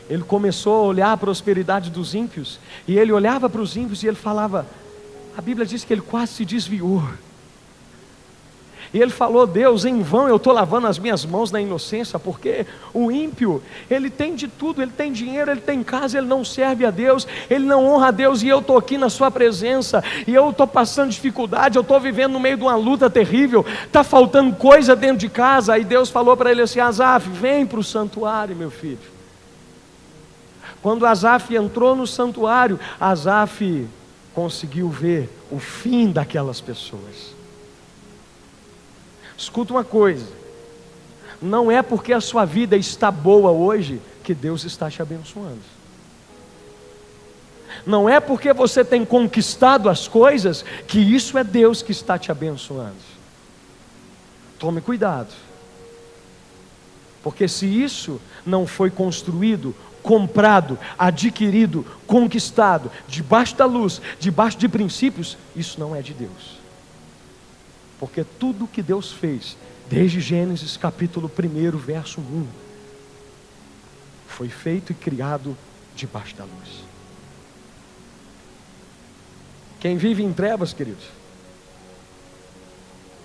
ele começou a olhar a prosperidade dos ímpios, e ele olhava para os ímpios e ele falava, a Bíblia diz que ele quase se desviou. E ele falou, Deus, em vão eu estou lavando as minhas mãos na inocência, porque o ímpio, ele tem de tudo, ele tem dinheiro, ele tem casa, ele não serve a Deus, ele não honra a Deus, e eu estou aqui na sua presença, e eu estou passando dificuldade, eu estou vivendo no meio de uma luta terrível, está faltando coisa dentro de casa. Aí Deus falou para ele assim, Asaf, vem para o santuário, meu filho. Quando Asaf entrou no santuário, Asaf conseguiu ver o fim daquelas pessoas. Escuta uma coisa, não é porque a sua vida está boa hoje que Deus está te abençoando. Não é porque você tem conquistado as coisas que isso é Deus que está te abençoando. Tome cuidado, porque se isso não foi construído, comprado, adquirido, conquistado, debaixo da luz, debaixo de princípios, isso não é de Deus. Porque tudo que Deus fez, desde Gênesis capítulo 1, verso 1, foi feito e criado debaixo da luz. Quem vive em trevas, queridos,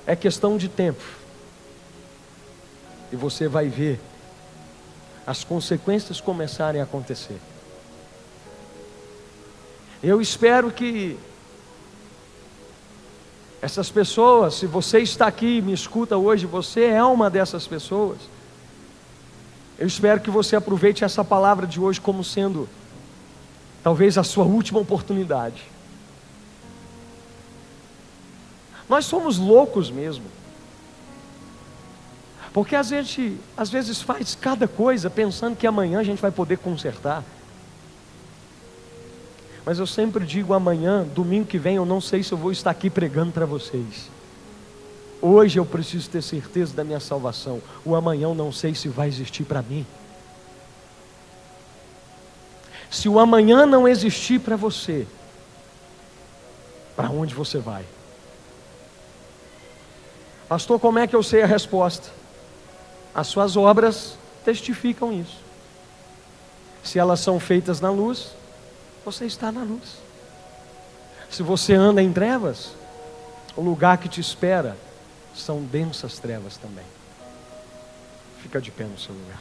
é questão de tempo. E você vai ver as consequências começarem a acontecer. Eu espero que essas pessoas, se você está aqui e me escuta hoje, você é uma dessas pessoas. Eu espero que você aproveite essa palavra de hoje como sendo talvez a sua última oportunidade. Nós somos loucos mesmo, porque a gente às vezes faz cada coisa pensando que amanhã a gente vai poder consertar. Mas eu sempre digo, amanhã, domingo que vem, eu não sei se eu vou estar aqui pregando para vocês. Hoje eu preciso ter certeza da minha salvação. O amanhã eu não sei se vai existir para mim. Se o amanhã não existir para você, para onde você vai? Pastor, como é que eu sei a resposta? As suas obras testificam isso. Se elas são feitas na luz, você está na luz. Se você anda em trevas, o lugar que te espera são densas trevas também. Fica de pé no seu lugar.